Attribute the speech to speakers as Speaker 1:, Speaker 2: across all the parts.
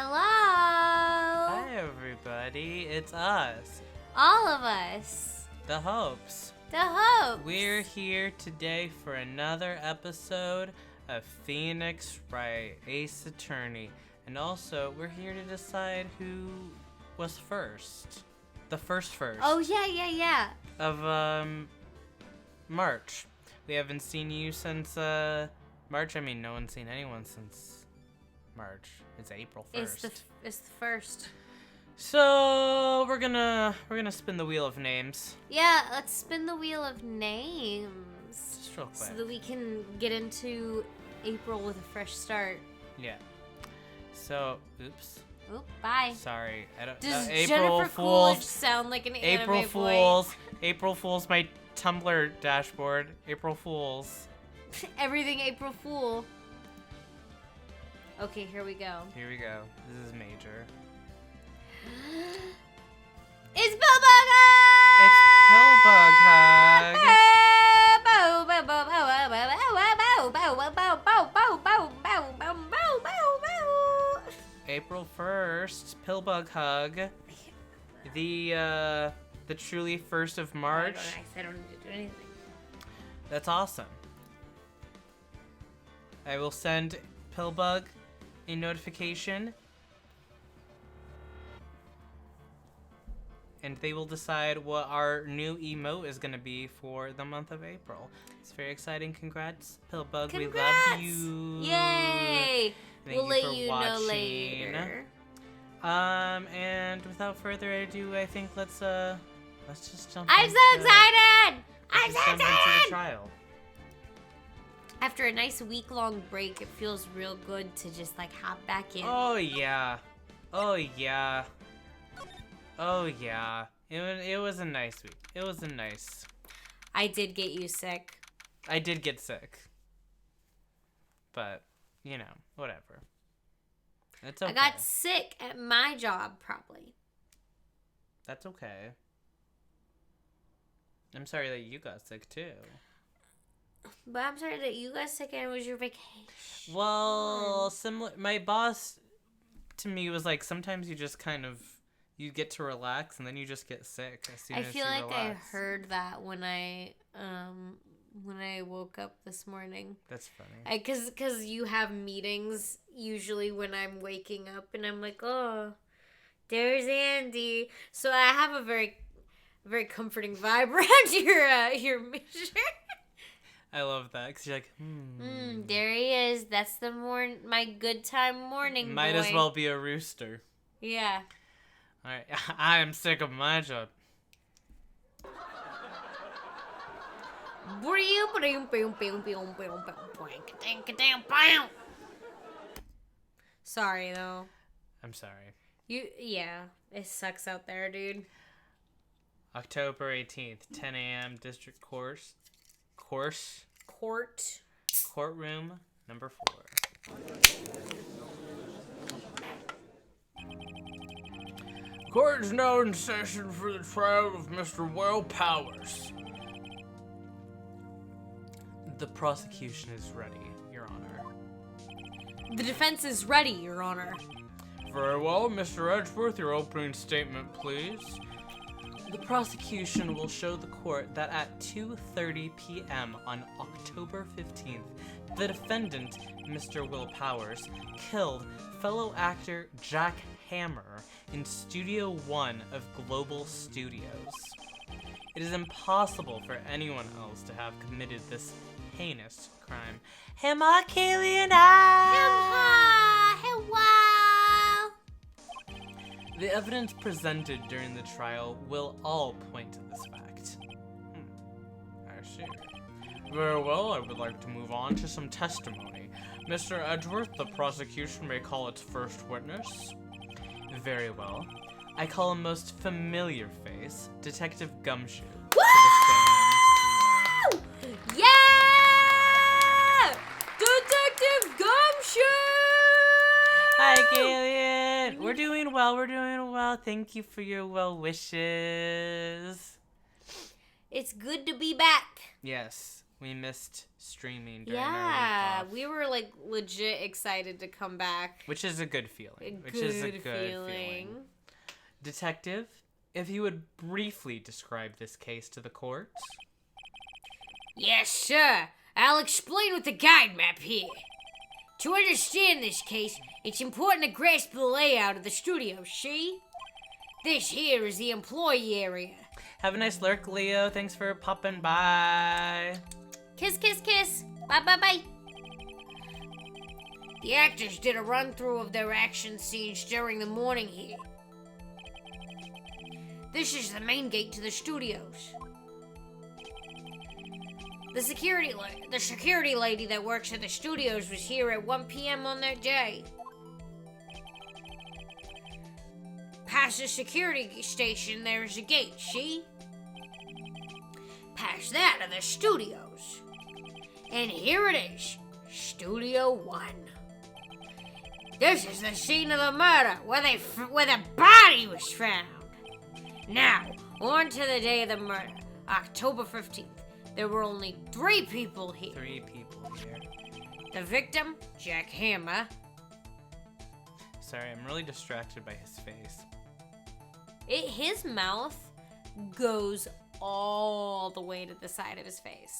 Speaker 1: Hello!
Speaker 2: Hi, everybody. It's us.
Speaker 1: All of us.
Speaker 2: The Hopes.
Speaker 1: The Hopes.
Speaker 2: We're here today for another episode of Phoenix Wright, Ace Attorney. And also, we're here to decide who was first. The first.
Speaker 1: Oh, yeah.
Speaker 2: Of, March. We haven't seen you since, March. I mean, no one's seen anyone since March. It's April 1st.
Speaker 1: It's the first.
Speaker 2: So we're gonna spin the wheel of names.
Speaker 1: Yeah, let's spin the wheel of names.
Speaker 2: Just real quick.
Speaker 1: So that we can get into April with a fresh start.
Speaker 2: Yeah. So, oops.
Speaker 1: Oop, bye.
Speaker 2: Sorry. I don't.
Speaker 1: Does
Speaker 2: April
Speaker 1: Jennifer
Speaker 2: Fools.
Speaker 1: Coolidge sound like an
Speaker 2: April
Speaker 1: anime
Speaker 2: Fools.
Speaker 1: boy?
Speaker 2: April Fools. My Tumblr dashboard. April Fools.
Speaker 1: Everything April Fool. Okay, here we go.
Speaker 2: Here we go. This is major.
Speaker 1: It's Pillbug Hug!
Speaker 2: It's Pillbug Hug. April 1st, Pillbug Hug. The truly 1st of March.
Speaker 1: I don't need to do anything.
Speaker 2: That's awesome. I will send Pillbug a notification. And they will decide what our new emote is going to be for the month of April. It's very exciting. Congrats, Pillbug.
Speaker 1: Congrats!
Speaker 2: We love you.
Speaker 1: Yay!
Speaker 2: Thank
Speaker 1: We'll
Speaker 2: you
Speaker 1: let
Speaker 2: for
Speaker 1: you
Speaker 2: watching.
Speaker 1: know later.
Speaker 2: And without further ado, I think let's just jump
Speaker 1: I'm
Speaker 2: into,
Speaker 1: so excited! I'm
Speaker 2: let's
Speaker 1: so
Speaker 2: just jump into
Speaker 1: excited!
Speaker 2: the trial.
Speaker 1: After a nice week-long break, it feels real good to just like hop back in.
Speaker 2: Oh yeah. Oh yeah. Oh yeah. It was a nice week. It was a nice.
Speaker 1: I did get you sick.
Speaker 2: I did get sick. But, you know, whatever. It's okay.
Speaker 1: I got sick at my job, probably.
Speaker 2: That's okay. I'm sorry that you got sick too.
Speaker 1: But I'm sorry that you got sick and it was your vacation.
Speaker 2: Well, similar. My boss to me was like, sometimes you just kind of, you get to relax and then you just get sick as soon
Speaker 1: I
Speaker 2: as
Speaker 1: feel
Speaker 2: you
Speaker 1: like
Speaker 2: relax.
Speaker 1: I heard that when I woke up this morning.
Speaker 2: That's funny.
Speaker 1: Cause you have meetings usually when I'm waking up and I'm like, oh, there's Andy. So I have a very, very comforting vibe around your mission.
Speaker 2: I love that because you're like,
Speaker 1: There he is. That's the my good time morning
Speaker 2: might
Speaker 1: boy.
Speaker 2: as well be a rooster.
Speaker 1: Yeah.
Speaker 2: All right, I am sick of my job.
Speaker 1: Sorry though.
Speaker 2: I'm sorry.
Speaker 1: Yeah, it sucks out there, dude.
Speaker 2: October 18th, 10 a.m. District Courtroom number 4. Court is now in session for the trial of Mr. Will Powers. The prosecution is ready, Your Honor.
Speaker 1: The defense is ready, Your Honor.
Speaker 2: Very well, Mr. Edgeworth, your opening statement, please. The prosecution will show the court that at 2:30 p.m. on October 15th, the defendant, Mr. Will Powers, killed fellow actor Jack Hammer in Studio 1 of Global Studios. It is impossible for anyone else to have committed this heinous crime. Hammer, Kaylee, and I!
Speaker 1: Hello!
Speaker 2: The evidence presented during the trial will all point to this fact. I see. Very well, I would like to move on to some testimony. Mr. Edgeworth, the prosecution may call its first witness. Very well. I call a most familiar face, Detective Gumshoe, to the stand.
Speaker 1: Yeah! Detective Gumshoe!
Speaker 2: Hi, Gillian. We're doing well. Thank you for your well wishes.
Speaker 1: It's good to be back.
Speaker 2: Yes. We missed streaming during our
Speaker 1: Yeah,
Speaker 2: week off.
Speaker 1: we were like legit excited to come back.
Speaker 2: Which is a good feeling.
Speaker 1: Good feeling.
Speaker 2: Detective, if you would briefly describe this case to the court.
Speaker 1: Yes, sir. I'll explain with the guide map here. To understand this case, it's important to grasp the layout of the studio, see? This here is the employee area.
Speaker 2: Have a nice lurk, Leo. Thanks for popping by.
Speaker 1: Kiss, kiss, kiss. Bye, bye, bye. The actors did a run-through of their action scenes during the morning here. This is the main gate to the studios. The security lady that works at the studios was here at 1 p.m. on that day. Past the security station, there's a gate, see? Past that are the studios. And here it is, Studio 1. This is the scene of the murder, where the body was found. Now, on to the day of the murder, October 15th. There were only 3 people here.
Speaker 2: 3 people here.
Speaker 1: The victim, Jack Hammer.
Speaker 2: Sorry, I'm really distracted by his face.
Speaker 1: His mouth goes all the way to the side of his face.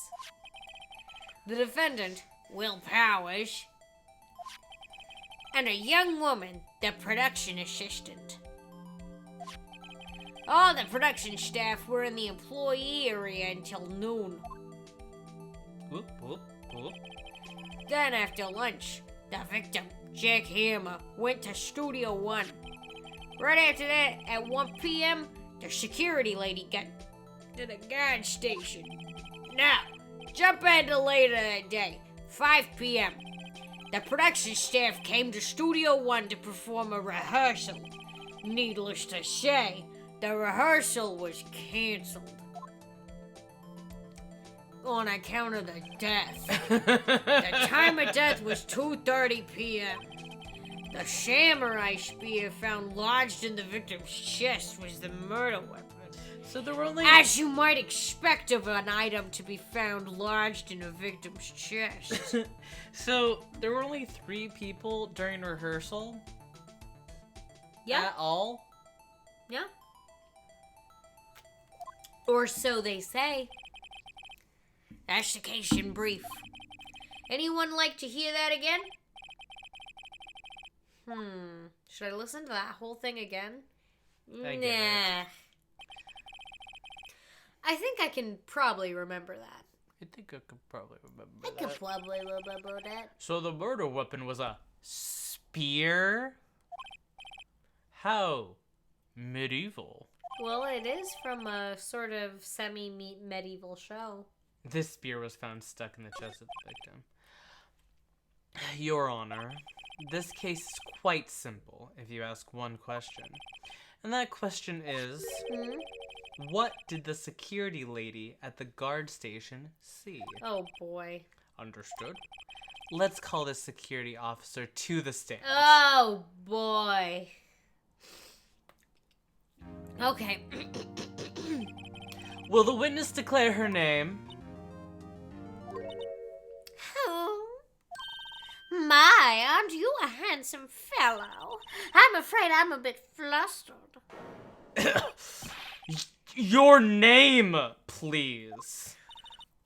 Speaker 1: The defendant, Will Powers. And a young woman, the production assistant. All the production staff were in the employee area until noon.
Speaker 2: Whoop, whoop, whoop.
Speaker 1: Then after lunch, the victim, Jack Hammer, went to Studio 1. Right after that, at 1 p.m., the security lady got to the guard station. Now, jump into later that day, 5 p.m. The production staff came to Studio 1 to perform a rehearsal. Needless to say, the rehearsal was canceled on account of the death. The time of death was 2:30 p.m. The samurai spear found lodged in the victim's chest was the murder weapon.
Speaker 2: So there were only...
Speaker 1: As you might expect of an item to be found lodged in a victim's chest.
Speaker 2: So there were only 3 people during rehearsal?
Speaker 1: Yeah.
Speaker 2: At all?
Speaker 1: Yeah. Or so they say. That's the case in brief. Anyone like to hear that again? Should I listen to that whole thing again?
Speaker 2: I get it.
Speaker 1: I think I can probably remember that.
Speaker 2: I think I could probably remember
Speaker 1: I could probably remember that.
Speaker 2: So the murder weapon was a spear? How medieval.
Speaker 1: Well, it is from a sort of semi-medieval show.
Speaker 2: This spear was found stuck in the chest of the victim. Your Honor, this case is quite simple if you ask one question. And that question is, what did the security lady at the guard station see?
Speaker 1: Oh boy.
Speaker 2: Understood. Let's call this security officer to the stand.
Speaker 1: Oh boy. Okay.
Speaker 2: Will the witness declare her name?
Speaker 1: Oh. My, aren't you a handsome fellow? I'm afraid I'm a bit flustered.
Speaker 2: Your name, please.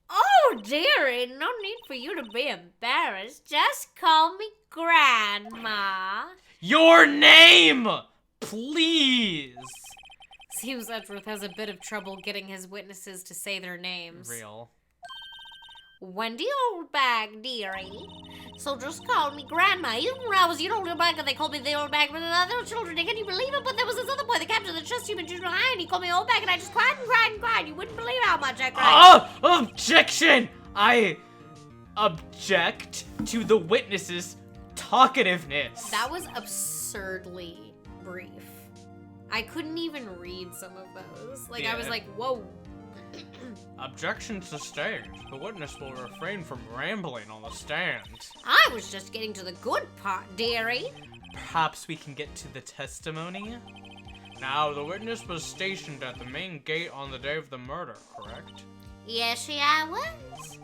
Speaker 1: Oh, dearie, no need for you to be embarrassed. Just call me Grandma.
Speaker 2: Your name, please.
Speaker 1: Seems Edgeworth has a bit of trouble getting his witnesses to say their names.
Speaker 2: Real.
Speaker 1: Wendy Oldbag, dearie. So just call me Grandma. Even when I was an old bag, they called me the old bag with the other children. Can you believe it? But there was this other boy, the captain of the chest human junior high, and he called me old bag, and I just cried and cried and cried. You wouldn't believe how much I cried.
Speaker 2: Oh, objection! I object to the witness's talkativeness.
Speaker 1: That was absurdly brief. I couldn't even read some of those. Like, I was like, whoa.
Speaker 2: Objection sustained. The witness will refrain from rambling on the stand.
Speaker 1: I was just getting to the good part, dearie.
Speaker 2: Perhaps we can get to the testimony? Now, the witness was stationed at the main gate on the day of the murder, correct?
Speaker 1: Yes, I was.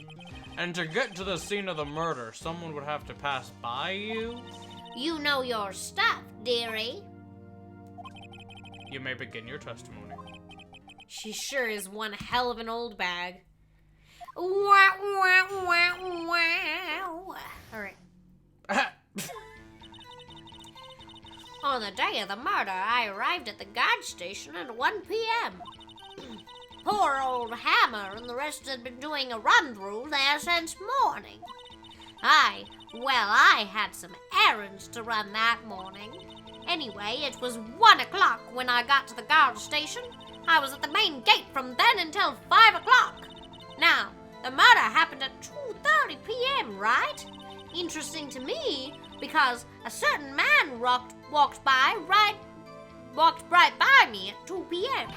Speaker 2: And to get to the scene of the murder, someone would have to pass by you?
Speaker 1: You know your stuff, dearie.
Speaker 2: You may begin your testimony.
Speaker 1: She sure is one hell of an old bag. Wow, wow, wow, wow. All right. On the day of the murder, I arrived at the guard station at 1 p.m. Poor old Hammer and the rest had been doing a run-through there since morning. I had some errands to run that morning. Anyway, it was 1 o'clock when I got to the guard station. I was at the main gate from then until 5 o'clock. Now, the murder happened at 2:30 p.m., right? Interesting to me, because a certain man walked right by me at 2 p.m.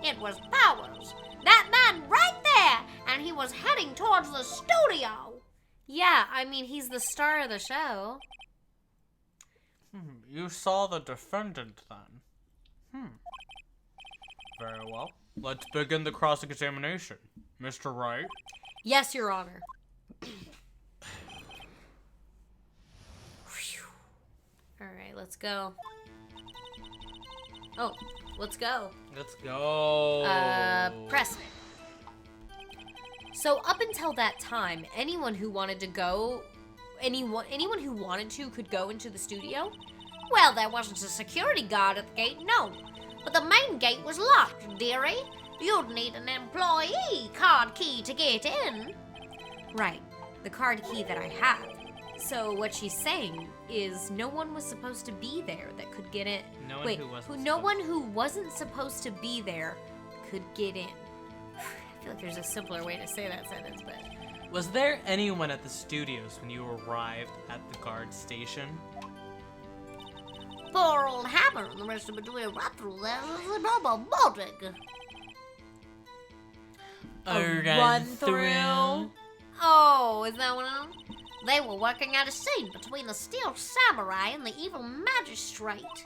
Speaker 1: It was Powers, that man right there, and he was heading towards the studio. Yeah, I mean, he's the star of the show.
Speaker 2: You saw the defendant then? Very well. Let's begin the cross-examination. Mr. Wright?
Speaker 1: Yes, Your Honor. Alright, let's go. Oh, let's go.
Speaker 2: Let's go.
Speaker 1: Press. So up until that time, anyone who wanted to could go into the studio? Well, there wasn't a security guard at the gate, no. But the main gate was locked, dearie. You'd need an employee card key to get in. Right, the card key that I have. So what she's saying is no one was supposed to be there that could get in. No one who wasn't supposed to be there could get in. I feel like there's a simpler way to say that sentence, but...
Speaker 2: Was there anyone at the studios when you arrived at the guard station?
Speaker 1: Poor old Hammer and the rest of it doing a run-through there was a normal morning.
Speaker 2: A run-through?
Speaker 1: Oh, is that one of them? They were working out a scene between the Steel Samurai and the evil magistrate.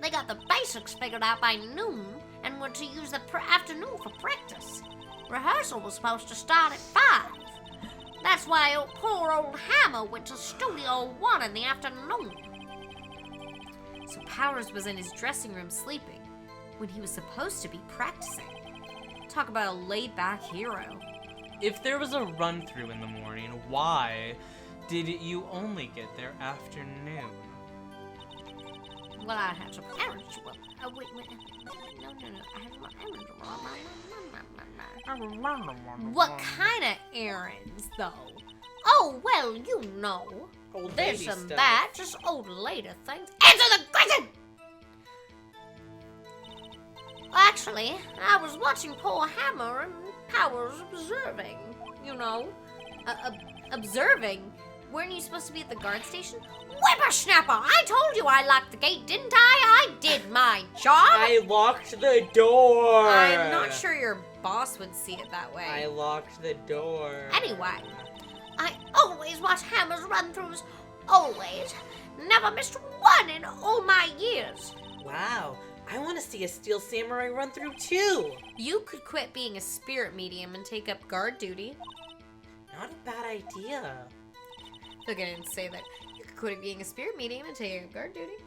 Speaker 1: They got the basics figured out by noon and were to use the afternoon for practice. Rehearsal was supposed to start at 5. That's why poor old Hammer went to Studio 1 in the afternoon. So Powers was in his dressing room sleeping when he was supposed to be practicing. Talk about a laid-back hero.
Speaker 2: If there was a run-through in the morning, why did you only get there afternoon?
Speaker 1: Well, I had some errands. Well, wait. No. I had some errands. What kind of errands, though? Oh, well, you know.
Speaker 2: Old
Speaker 1: this
Speaker 2: lady
Speaker 1: and
Speaker 2: stuff.
Speaker 1: that, just old lady things. Answer the question! Actually, I was watching poor Hammer and Powers observing. You know, observing? Weren't you supposed to be at the guard station? Whippersnapper! I told you I locked the gate, didn't I? I did my job!
Speaker 3: I locked the door!
Speaker 1: I'm not sure your boss would see it that way.
Speaker 3: I locked the door.
Speaker 1: Anyway, I always watch Hammer's run-throughs. Always. Never missed one in all my years.
Speaker 3: Wow, I want to see a Steel Samurai run through too.
Speaker 1: You could quit being a spirit medium and take up guard duty.
Speaker 3: Not a bad idea.
Speaker 1: Look, I didn't say that. You could quit being a spirit medium and take up guard duty.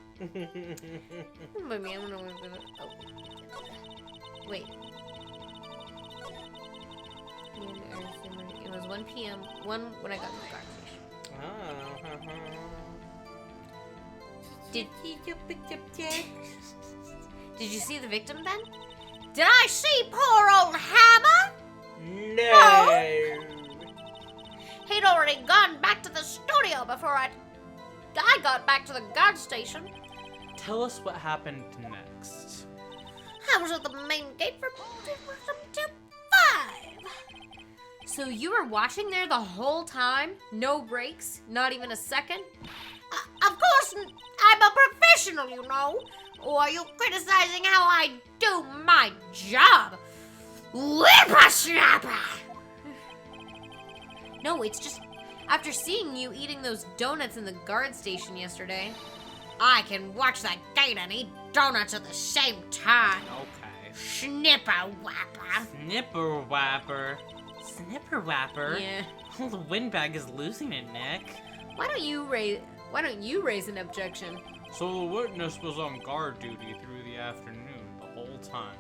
Speaker 1: But me, I don't know what I'm gonna... Oh. Wait. It was 1 p.m. When I got to the guard station. Did you see the victim then? Did I see poor old Hammer?
Speaker 3: No.
Speaker 1: He'd already gone back to the studio before I got back to the guard station.
Speaker 2: Tell us what happened next.
Speaker 1: I was at the main gate for till 5. So you were watching there the whole time? No breaks? Not even a second? Of course, I'm a professional, you know. Or are you criticizing how I do my job? Whippersnapper! No, it's just after seeing you eating those donuts in the guard station yesterday, I can watch that gate and eat donuts at the same time.
Speaker 2: Okay.
Speaker 1: Snipper whapper.
Speaker 2: Snipper whapper. Snipper whapper?
Speaker 1: Yeah.
Speaker 2: The windbag is losing it, Nick.
Speaker 1: Why don't you raise an objection?
Speaker 2: So the witness was on guard duty through the afternoon the whole time.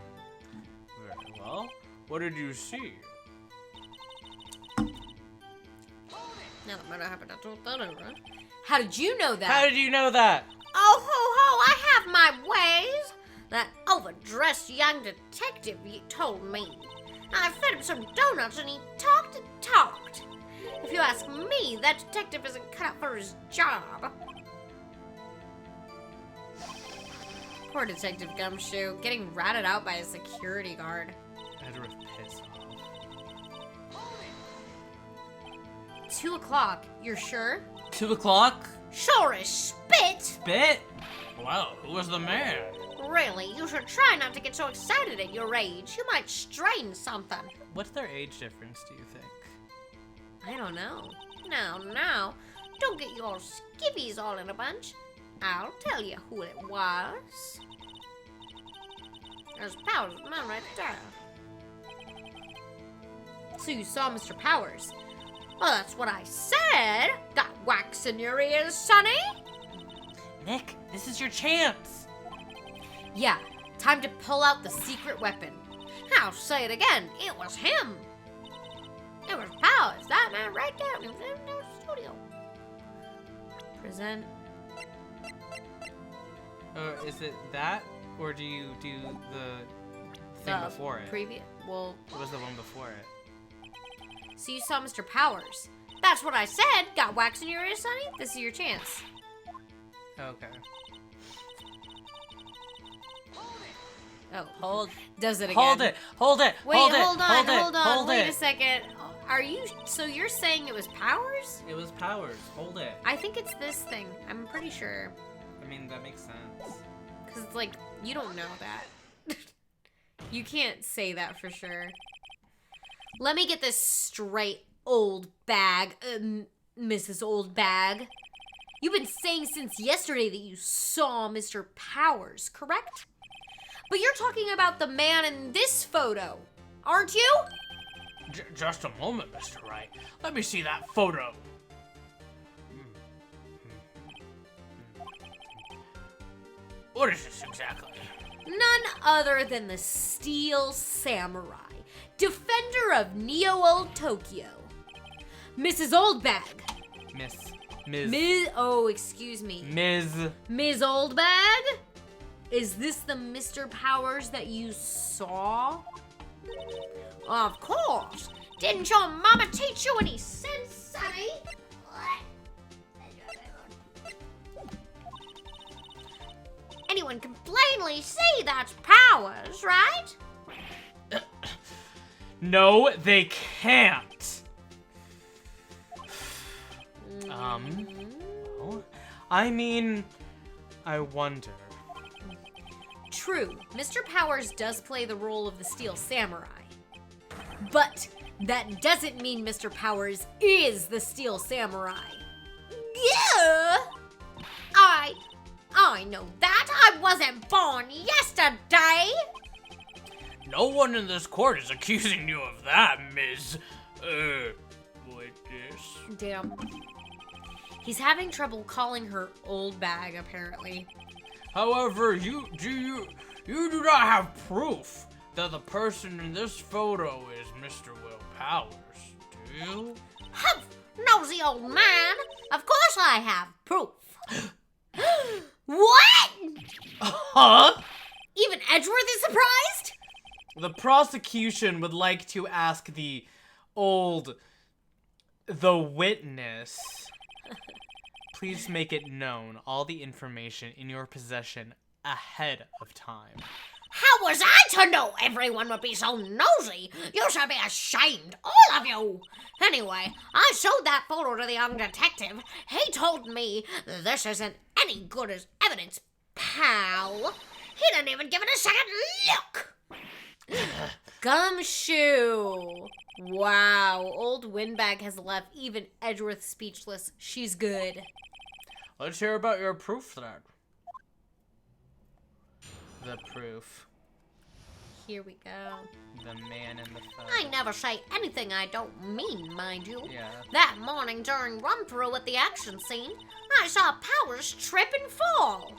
Speaker 2: Very well. What did you see?
Speaker 1: Now that might have happened. I told that over. How did you know that?
Speaker 2: How did you know that?
Speaker 1: Oh, ho, ho, I have my ways. That overdressed young detective told me. I fed him some donuts and he talked and talked. If you ask me, that detective isn't cut out for his job. Poor Detective Gumshoe, getting ratted out by a security guard.
Speaker 2: Edward pissed off.
Speaker 1: 2 o'clock, you're sure?
Speaker 2: 2 o'clock?
Speaker 1: Sure as spit!
Speaker 2: Spit? Well, who was the man?
Speaker 1: Really, you should try not to get so excited at your age. You might strain something.
Speaker 2: What's their age difference, do you think?
Speaker 1: I don't know. Now, don't get your skivvies all in a bunch. I'll tell you who it was. There's Powers' man right there. So you saw Mr. Powers. Well, that's what I said. Got wax in your ears, Sonny?
Speaker 2: Nick, this is your chance.
Speaker 1: Yeah, time to pull out the secret weapon. I'll say it again. It was him. It was Powers, that man right there. He was in the studio. Present.
Speaker 2: Is it that, or do you do the thing before it?
Speaker 1: Well,
Speaker 2: It was the one before it.
Speaker 1: so you saw Mr. Powers. That's what I said. Got wax in your ears, Sonny? This is your chance.
Speaker 2: Okay.
Speaker 1: Oh, hold. Does it again.
Speaker 2: Hold it! Hold it!
Speaker 1: Wait,
Speaker 2: hold it!
Speaker 1: hold on,
Speaker 2: hold it!
Speaker 1: hold on.
Speaker 2: Hold
Speaker 1: Wait
Speaker 2: it.
Speaker 1: a second. Are you, so you're saying it was Powers?
Speaker 2: It was Powers. Hold it.
Speaker 1: I think it's this thing. I'm pretty sure.
Speaker 2: I mean, that makes sense.
Speaker 1: Because it's like, you don't know that. You can't say that for sure. Let me get this straight, old bag, Mrs. Old Bag. You've been saying since yesterday that you saw Mr. Powers, correct? But you're talking about the man in this photo, aren't you?
Speaker 2: Just a moment, Mr. Wright. Let me see that photo. What is this exactly?
Speaker 1: None other than the Steel Samurai, defender of Neo-Old Tokyo. Mrs. Oldbag. Excuse me. Ms. Oldbag? Is this the Mr. Powers that you saw? Of course. Didn't your mama teach you any sense, Sonny? Anyone can plainly see that's Powers, right?
Speaker 2: No, they can't. Well, I mean, I wonder.
Speaker 1: True, Mr. Powers does play the role of the Steel Samurai. But that doesn't mean Mr. Powers is the Steel Samurai. Yeah! I know that. I wasn't born yesterday.
Speaker 2: No one in this court is accusing you of that, Ms. Witness.
Speaker 1: Damn. He's having trouble calling her old bag, apparently.
Speaker 2: However, you do not have proof that the person in this photo is Mr. Will Powers, do you?
Speaker 1: Humph! Nosy old man! Of course I have proof. What?
Speaker 2: Huh?
Speaker 1: Even Edgeworth is surprised?
Speaker 2: The prosecution would like to ask the witness. Please make it known all the information in your possession ahead of time.
Speaker 1: How was I to know everyone would be so nosy? You should be ashamed, all of you. Anyway, I showed that photo to the young detective. He told me this isn't any good as evidence, pal. He didn't even give it a second look. Gumshoe. Wow, old Windbag has left even Edgeworth speechless. She's good.
Speaker 2: Let's hear about your proof then. The proof.
Speaker 1: Here we go.
Speaker 2: The man in the photo.
Speaker 1: I never say anything I don't mean, mind you.
Speaker 2: Yeah.
Speaker 1: That morning during run-through at the action scene, I saw Powers trip and fall.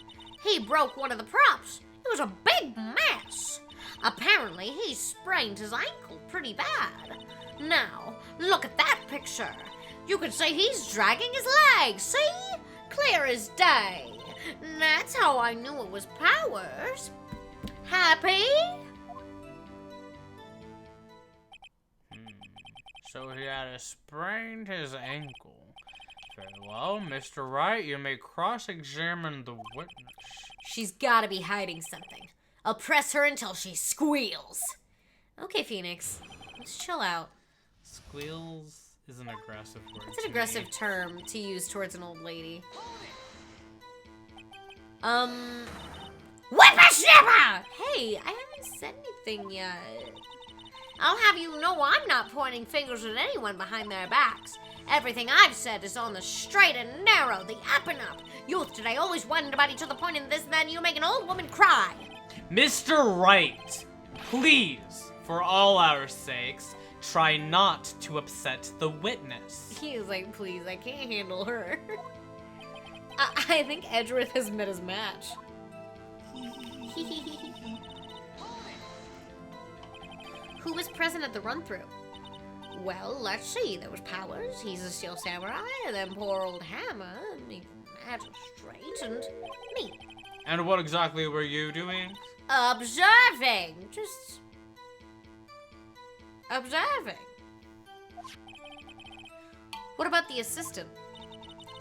Speaker 1: He broke one of the props. It was a big mess. Apparently, he sprained his ankle pretty bad. Now, look at that picture. You could say he's dragging his legs, see? Clear as day. That's how I knew it was Powers. Happy?
Speaker 2: So he had sprained his ankle. Very well, Mr. Wright, you may cross-examine the witness.
Speaker 1: She's gotta be hiding something. I'll press her until she squeals. Okay, Phoenix. Let's chill out.
Speaker 2: Squeals is an aggressive word.
Speaker 1: It's an aggressive term to use towards an old lady. Whippersnapper! Hey, I haven't said anything yet. I'll have you know I'm not pointing fingers at anyone behind their backs. Everything I've said is on the straight and narrow, the up and up. Youth today always wondered about each other pointing this and that, and you make an old woman cry.
Speaker 2: Mr. Wright, please, for all our sakes, try not to upset the witness.
Speaker 1: He is like, please, I can't handle her. I think Edgeworth has met his match. Who was present at the run-through? Well, let's see. There was Powers, he's a steel samurai, and then poor old Hammer, the magistrate, and me.
Speaker 2: And what exactly were you doing?
Speaker 1: Observing. Just observing. What about the assistant?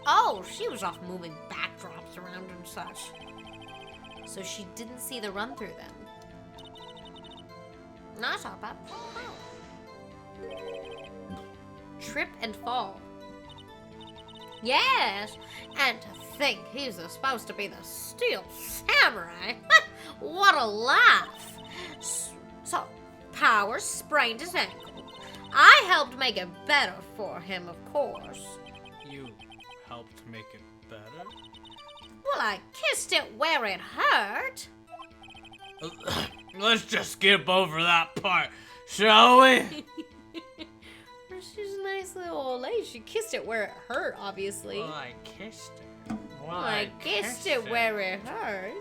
Speaker 1: Oh, she was off moving backdrops around and such. So she didn't see the run-through then. Not up. Trip and fall. Yes, and to think he's supposed to be the steel samurai. What a laugh. So, Powers sprained his ankle. I helped make it better for him, of course.
Speaker 2: You helped make it better?
Speaker 1: Well, I kissed it where it hurt.
Speaker 2: Let's just skip over that part, shall we?
Speaker 1: She's a nice little old lady. She kissed it where it hurt, obviously.
Speaker 2: Well, I kissed it.
Speaker 1: Well, I kissed it where it hurt.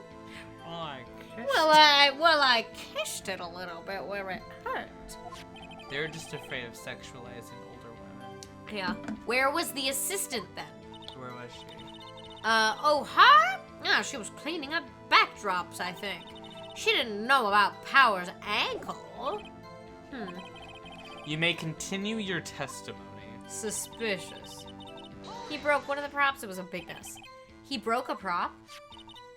Speaker 2: Well, I kissed
Speaker 1: Well, I kissed it a little bit where it hurt.
Speaker 2: They're just afraid of sexualizing older women.
Speaker 1: Yeah. Where was the assistant then?
Speaker 2: Where was she?
Speaker 1: Her? No, she was cleaning up backdrops, I think. She didn't know about Power's ankle.
Speaker 2: You may continue your testimony.
Speaker 1: Suspicious. He broke one of the props. It was a big mess. He broke a prop?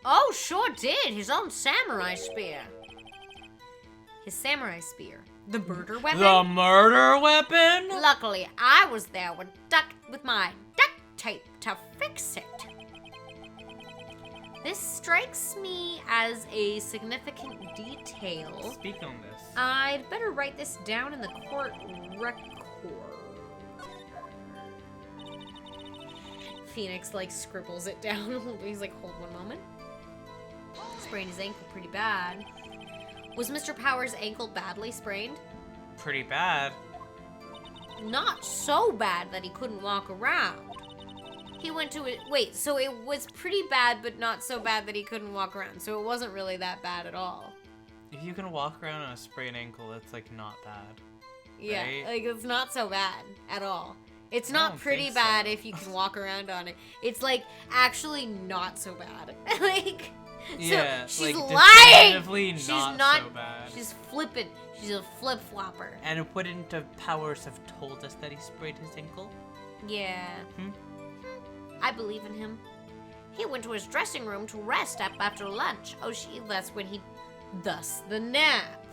Speaker 1: Oh, sure did. His own samurai spear. His samurai spear. The murder weapon?
Speaker 2: The murder weapon?
Speaker 1: Luckily, I was there with my duct tape to fix it. This strikes me as a significant detail.
Speaker 2: Speak on this.
Speaker 1: I'd better write this down in the court record. Phoenix, like, scribbles it down. He's like, hold one moment. Sprained his ankle pretty bad. Was Mr. Powers' ankle badly sprained?
Speaker 2: Pretty bad.
Speaker 1: Not so bad that he couldn't walk around. He went to it. Wait, so it was pretty bad, but not so bad that he couldn't walk around. So it wasn't really that bad at all.
Speaker 2: If you can walk around on a sprained ankle, that's like not bad.
Speaker 1: Yeah,
Speaker 2: right?
Speaker 1: like it's not so bad at all. It's
Speaker 2: I
Speaker 1: not
Speaker 2: don't
Speaker 1: pretty
Speaker 2: think
Speaker 1: bad
Speaker 2: so.
Speaker 1: if you can walk around on it. It's like actually not so bad. Like,
Speaker 2: Yeah,
Speaker 1: so she's
Speaker 2: like,
Speaker 1: lying.
Speaker 2: definitively
Speaker 1: She's
Speaker 2: not so bad.
Speaker 1: She's flippant. She's a flip flopper.
Speaker 2: And wouldn't the Powers have told us that he sprained his ankle?
Speaker 1: Yeah.
Speaker 2: Hmm?
Speaker 1: I believe in him. He went to his dressing room to rest up after lunch. Oh, that's when thus the nap.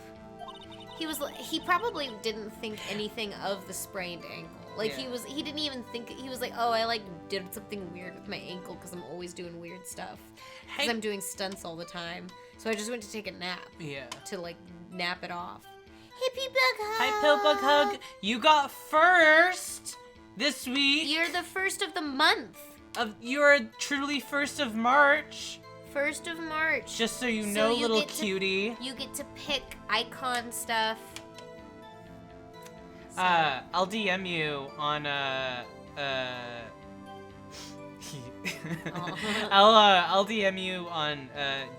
Speaker 1: He probably didn't think anything of the sprained ankle. Like,
Speaker 2: Yeah.
Speaker 1: he didn't even think, he was like, oh, I like did something weird with my ankle because I'm always doing weird stuff. Because I'm doing stunts all the time. So I just went to take a nap.
Speaker 2: Yeah.
Speaker 1: To, like, nap it off. Hippie bug hug!
Speaker 2: Hi, Pillbug Hug. You got first this week.
Speaker 1: You're the first of the month.
Speaker 2: You're truly first of March.
Speaker 1: 1st of March.
Speaker 2: Just so you
Speaker 1: So
Speaker 2: know,
Speaker 1: you
Speaker 2: little
Speaker 1: get to-
Speaker 2: cutie.
Speaker 1: You get to pick icon stuff. So-
Speaker 2: I'll DM you on I'll DM you on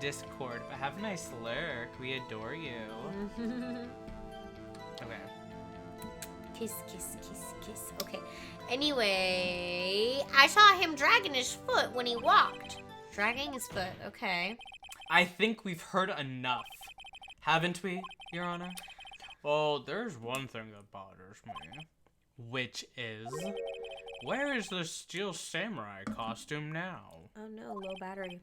Speaker 2: Discord. But have a nice lurk. We adore you. Okay.
Speaker 1: Kiss, kiss, kiss, kiss. Okay. Anyway, I saw him dragging his foot when he walked. Dragging his foot. Okay.
Speaker 2: I think we've heard enough, haven't we, Your Honor? Well, there's one thing that bothers me, which is, where is the Steel Samurai costume now?
Speaker 1: Oh no, low battery.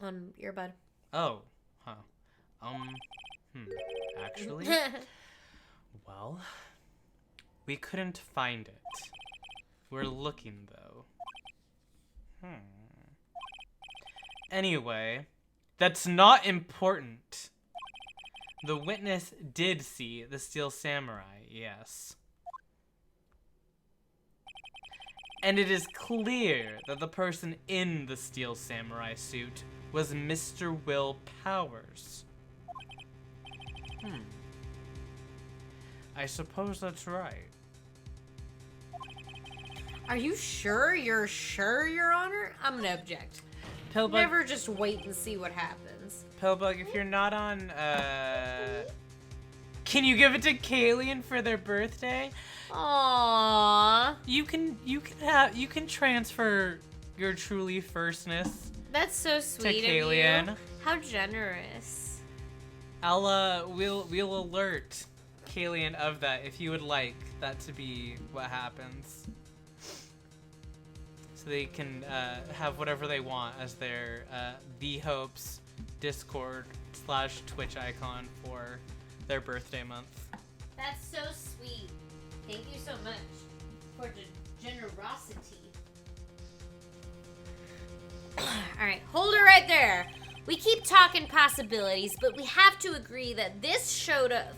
Speaker 1: On earbud.
Speaker 2: Oh, huh. Actually, well, we couldn't find it. We're looking, though. Anyway, that's not important. The witness did see the Steel Samurai, yes. And it is clear that the person in the Steel Samurai suit was Mr. Will Powers. I suppose that's right.
Speaker 1: Are you sure? You're sure, Your Honor? I'm gonna object.
Speaker 2: Pillbug,
Speaker 1: Never just wait and see what happens.
Speaker 2: Pillbug, if you're not on, can you give it to Kalian for their birthday?
Speaker 1: Aww.
Speaker 2: You can transfer your truly firstness
Speaker 1: That's so
Speaker 2: to
Speaker 1: sweet of
Speaker 2: Kalian.
Speaker 1: you. How generous.
Speaker 2: We'll alert Kalian of that if you would like that to be what happens. So they can have whatever they want as their The Hopes Discord/Twitch icon for their birthday month.
Speaker 1: That's so sweet. Thank you so much for the generosity. Alright, hold it right there. We keep talking possibilities, but we have to agree that this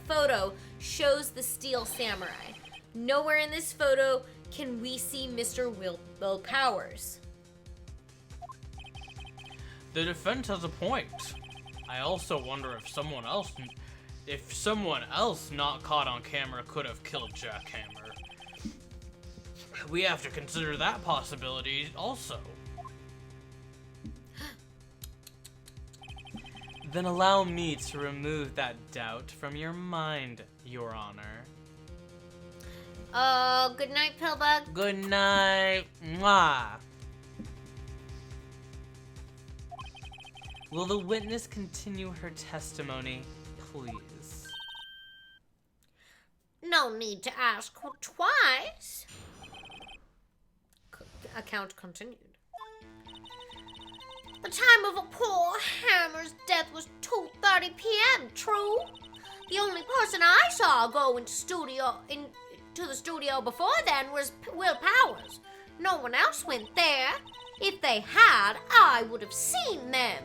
Speaker 1: photo shows the Steel Samurai. Nowhere in this photo can we see Mr. Will Powers.
Speaker 2: The defense has a point. I also wonder if someone else not caught on camera could have killed Jackhammer. We have to consider that possibility also. Then allow me to remove that doubt from your mind, Your Honor.
Speaker 1: Oh, good night, Pillbug.
Speaker 2: Good night. Mwah. Will the witness continue her testimony, please?
Speaker 1: No need to ask twice. Account continued. The time of a poor Hammer's death was 2:30 p.m. True. The only person I saw go into the studio before then was Will Powers. No one else went there. If they had, I would have seen them.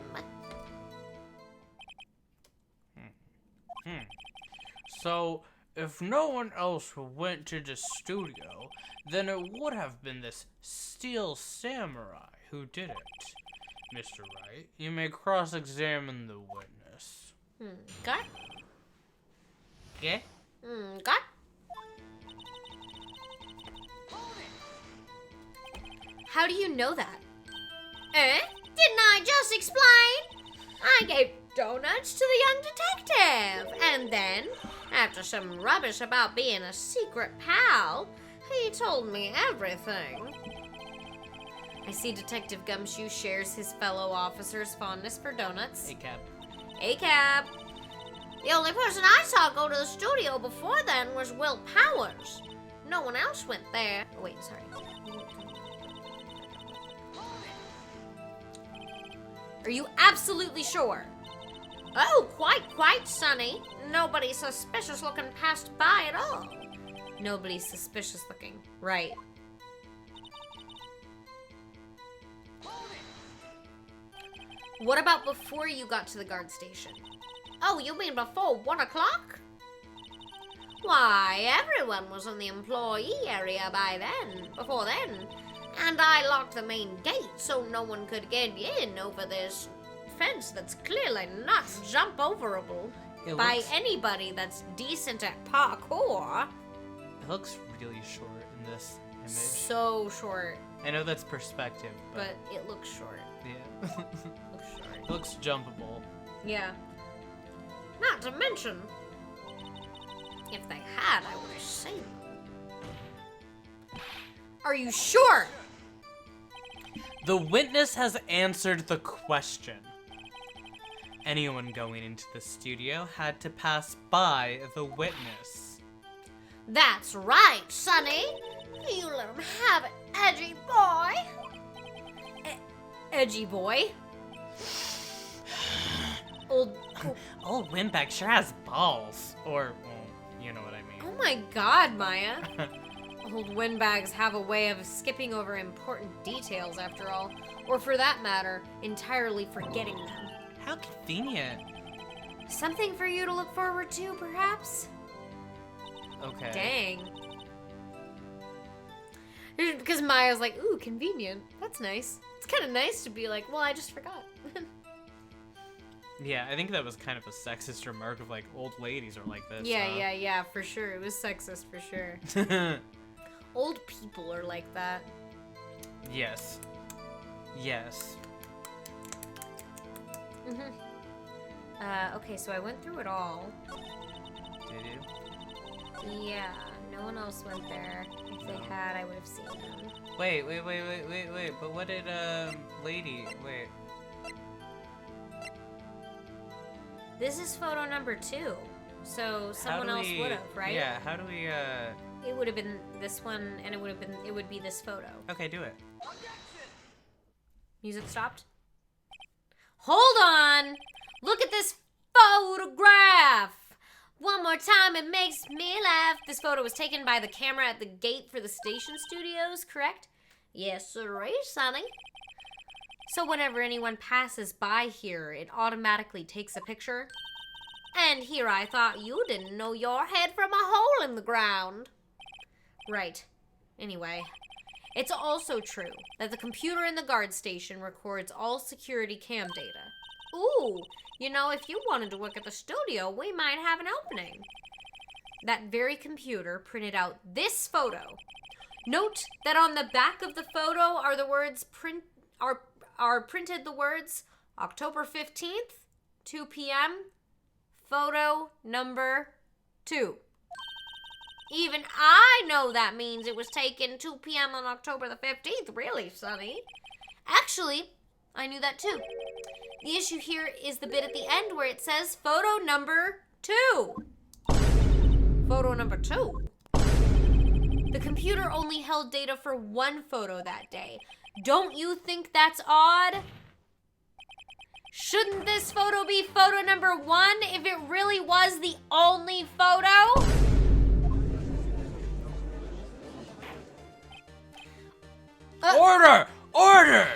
Speaker 2: So, if no one else went to the studio, then it would have been this Steel Samurai who did it. Mr. Wright, you may cross-examine the witness.
Speaker 1: Got?
Speaker 2: Okay?
Speaker 1: Got? How do you know that? Didn't I just explain? I gave donuts to the young detective. And then, after some rubbish about being a secret pal, he told me everything. I see Detective Gumshoe shares his fellow officer's fondness for donuts.
Speaker 2: Hey, Cap.
Speaker 1: A-Cab. The only person I saw go to the studio before then was Will Powers. No one else went there. Oh, wait, sorry. Are you absolutely sure? Oh, quite, Sonny. Nobody suspicious looking passed by at all. Nobody suspicious looking. Right. What about before you got to the guard station? Oh, you mean before 1 o'clock? Why, everyone was in the employee area before then. And I locked the main gate so no one could get in over this fence that's clearly not jump-overable by anybody that's decent at parkour.
Speaker 2: It looks really short in this image.
Speaker 1: So short.
Speaker 2: I know that's perspective,
Speaker 1: But it looks short.
Speaker 2: yeah.
Speaker 1: Looks short.
Speaker 2: It looks jumpable.
Speaker 1: Yeah. Not to mention, if they had, I would have seen them. Are you sure?
Speaker 2: The witness has answered the question. Anyone going into the studio had to pass by the witness.
Speaker 1: That's right, Sonny. You let him have it, edgy boy. Edgy boy?
Speaker 2: Old Windbag sure has balls. Or, well, you know what I mean.
Speaker 1: Oh my god, Maya. Old windbags have a way of skipping over important details, after all. Or for that matter, entirely forgetting them.
Speaker 2: How convenient.
Speaker 1: Something for you to look forward to, perhaps?
Speaker 2: Okay.
Speaker 1: Dang. Because Maya's like, ooh, convenient. That's nice. It's kind of nice to be like, well, I just forgot.
Speaker 2: Yeah, I think that was kind of a sexist remark of like old ladies are like this.
Speaker 1: Yeah, for sure. It was sexist for sure. Old people are like that.
Speaker 2: Yes. Yes.
Speaker 1: Okay, so I went through it all.
Speaker 2: Did you?
Speaker 1: Yeah, no one else went there. If they had, I would have seen them.
Speaker 2: Wait. But what did, lady, wait.
Speaker 1: This is photo number 2. So someone else would have, right?
Speaker 2: Yeah, how do we,
Speaker 1: It would have been this one, and it would be this photo.
Speaker 2: Okay, do it.
Speaker 1: Music stopped. Hold on! Look at this photograph! One more time, it makes me laugh. This photo was taken by the camera at the gate for the station studios, correct? Yes, sir, Sonny. So whenever anyone passes by here, it automatically takes a picture. And here I thought you didn't know your head from a hole in the ground. Right. Anyway, it's also true that the computer in the guard station records all security cam data. Ooh, you know, if you wanted to work at the studio, we might have an opening. That very computer printed out this photo. Note that on the back of the photo are the words printed the words October 15th, 2 p.m., photo number 2. Even I know that means it was taken 2 p.m. on October the 15th, really, Sonny. Actually, I knew that too. The issue here is the bit at the end where it says photo number 2. Photo number 2. The computer only held data for one photo that day. Don't you think that's odd? Shouldn't this photo be photo number 1 if it really was the only photo?
Speaker 2: Order! Order!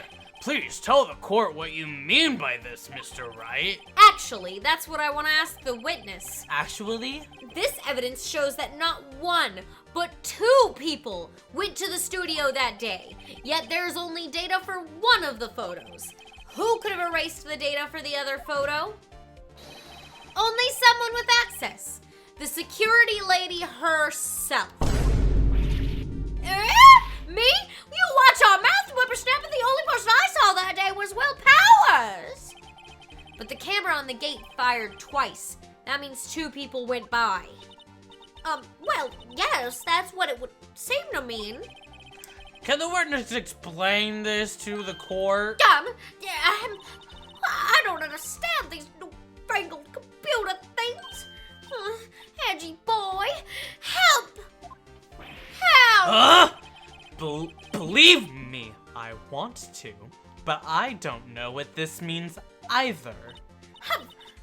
Speaker 2: Please tell the court what you mean by this, Mr. Wright.
Speaker 1: Actually, that's what I want to ask the witness.
Speaker 2: Actually?
Speaker 1: This evidence shows that not 1, but 2 people went to the studio that day. Yet there's only data for one of the photos. Who could have erased the data for the other photo? Only someone with access. The security lady herself. Me? You watch our mouth, whippersnapper. The only person I saw that day was Will Powers. But the camera on the gate fired twice. That means 2 people went by. Well, yes, that's what it would seem to mean.
Speaker 2: Can the witness explain this to the court?
Speaker 1: I don't understand these newfangled computer things. Edgy boy, help! Help!
Speaker 2: Believe me, I want to, but I don't know what this means either.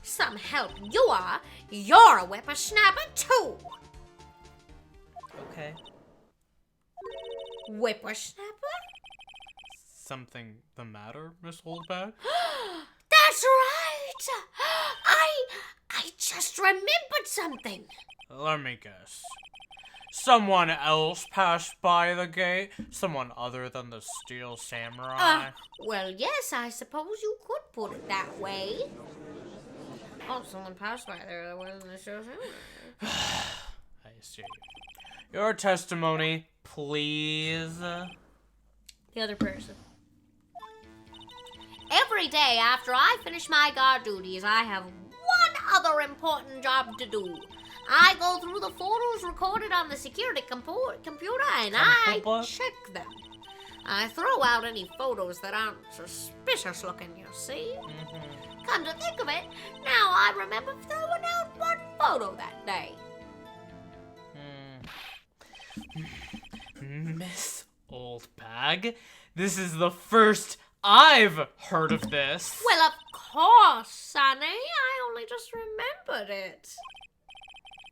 Speaker 1: Some help you are. You're a whippersnapper too.
Speaker 2: Okay.
Speaker 1: Whippersnapper?
Speaker 2: Something the matter, Miss Holdback?
Speaker 1: That's right! I just remembered something.
Speaker 2: Let me guess. someone else passed by the gate? Someone other than the Steel Samurai?
Speaker 1: Well, yes, I suppose you could put it that way. Oh, someone passed by there that wasn't the show.
Speaker 2: I see. Your testimony, please.
Speaker 1: The other person. Every day after I finish my guard duties, I have one other important job to do. I go through the photos recorded on the security computer and I check them. I throw out any photos that aren't suspicious looking, you see? Come to think of it, now I remember throwing out one photo that day.
Speaker 2: Miss Oldbag, this is the first I've heard of this.
Speaker 1: Well, of course, Sonny. I only just remembered it.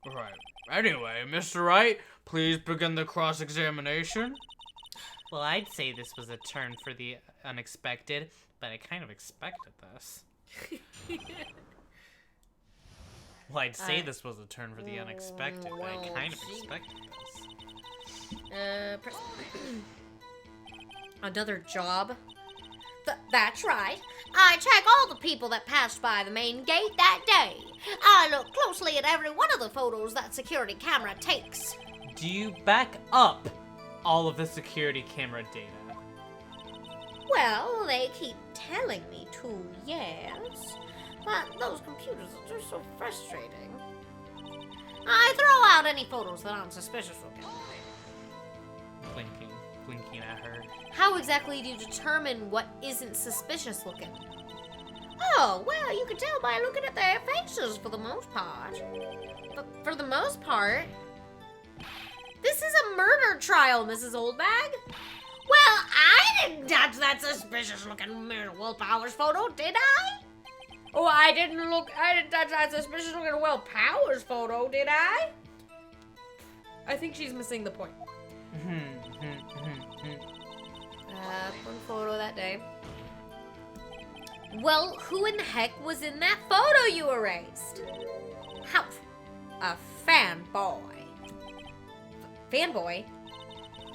Speaker 2: Right. Anyway, Mr. Wright, please begin the cross-examination. Well, I'd say this was a turn for the unexpected, but I kind of expected this. Well, I'd say this was a turn for the unexpected, but I kind of expected this.
Speaker 1: Another job? That's right. I check all the people that passed by the main gate that day. I look closely at every one of the photos that security camera takes.
Speaker 2: Do you back up all of the security camera data?
Speaker 1: Well, they keep telling me to, yes. But those computers are just so frustrating. I throw out any photos that aren't suspicious looking.
Speaker 2: Blinking at her.
Speaker 1: How exactly do you determine what isn't suspicious looking? Oh, well, you can tell by looking at their faces for the most part. But for the most part, this is a murder trial, Mrs. Oldbag. Well, I didn't touch that suspicious looking Will Powers photo, did I? Oh, I didn't touch that suspicious looking Will Powers photo, did I? I think she's missing the point. One photo that day. Well, who in the heck was in that photo you erased? How? A fanboy. Fanboy?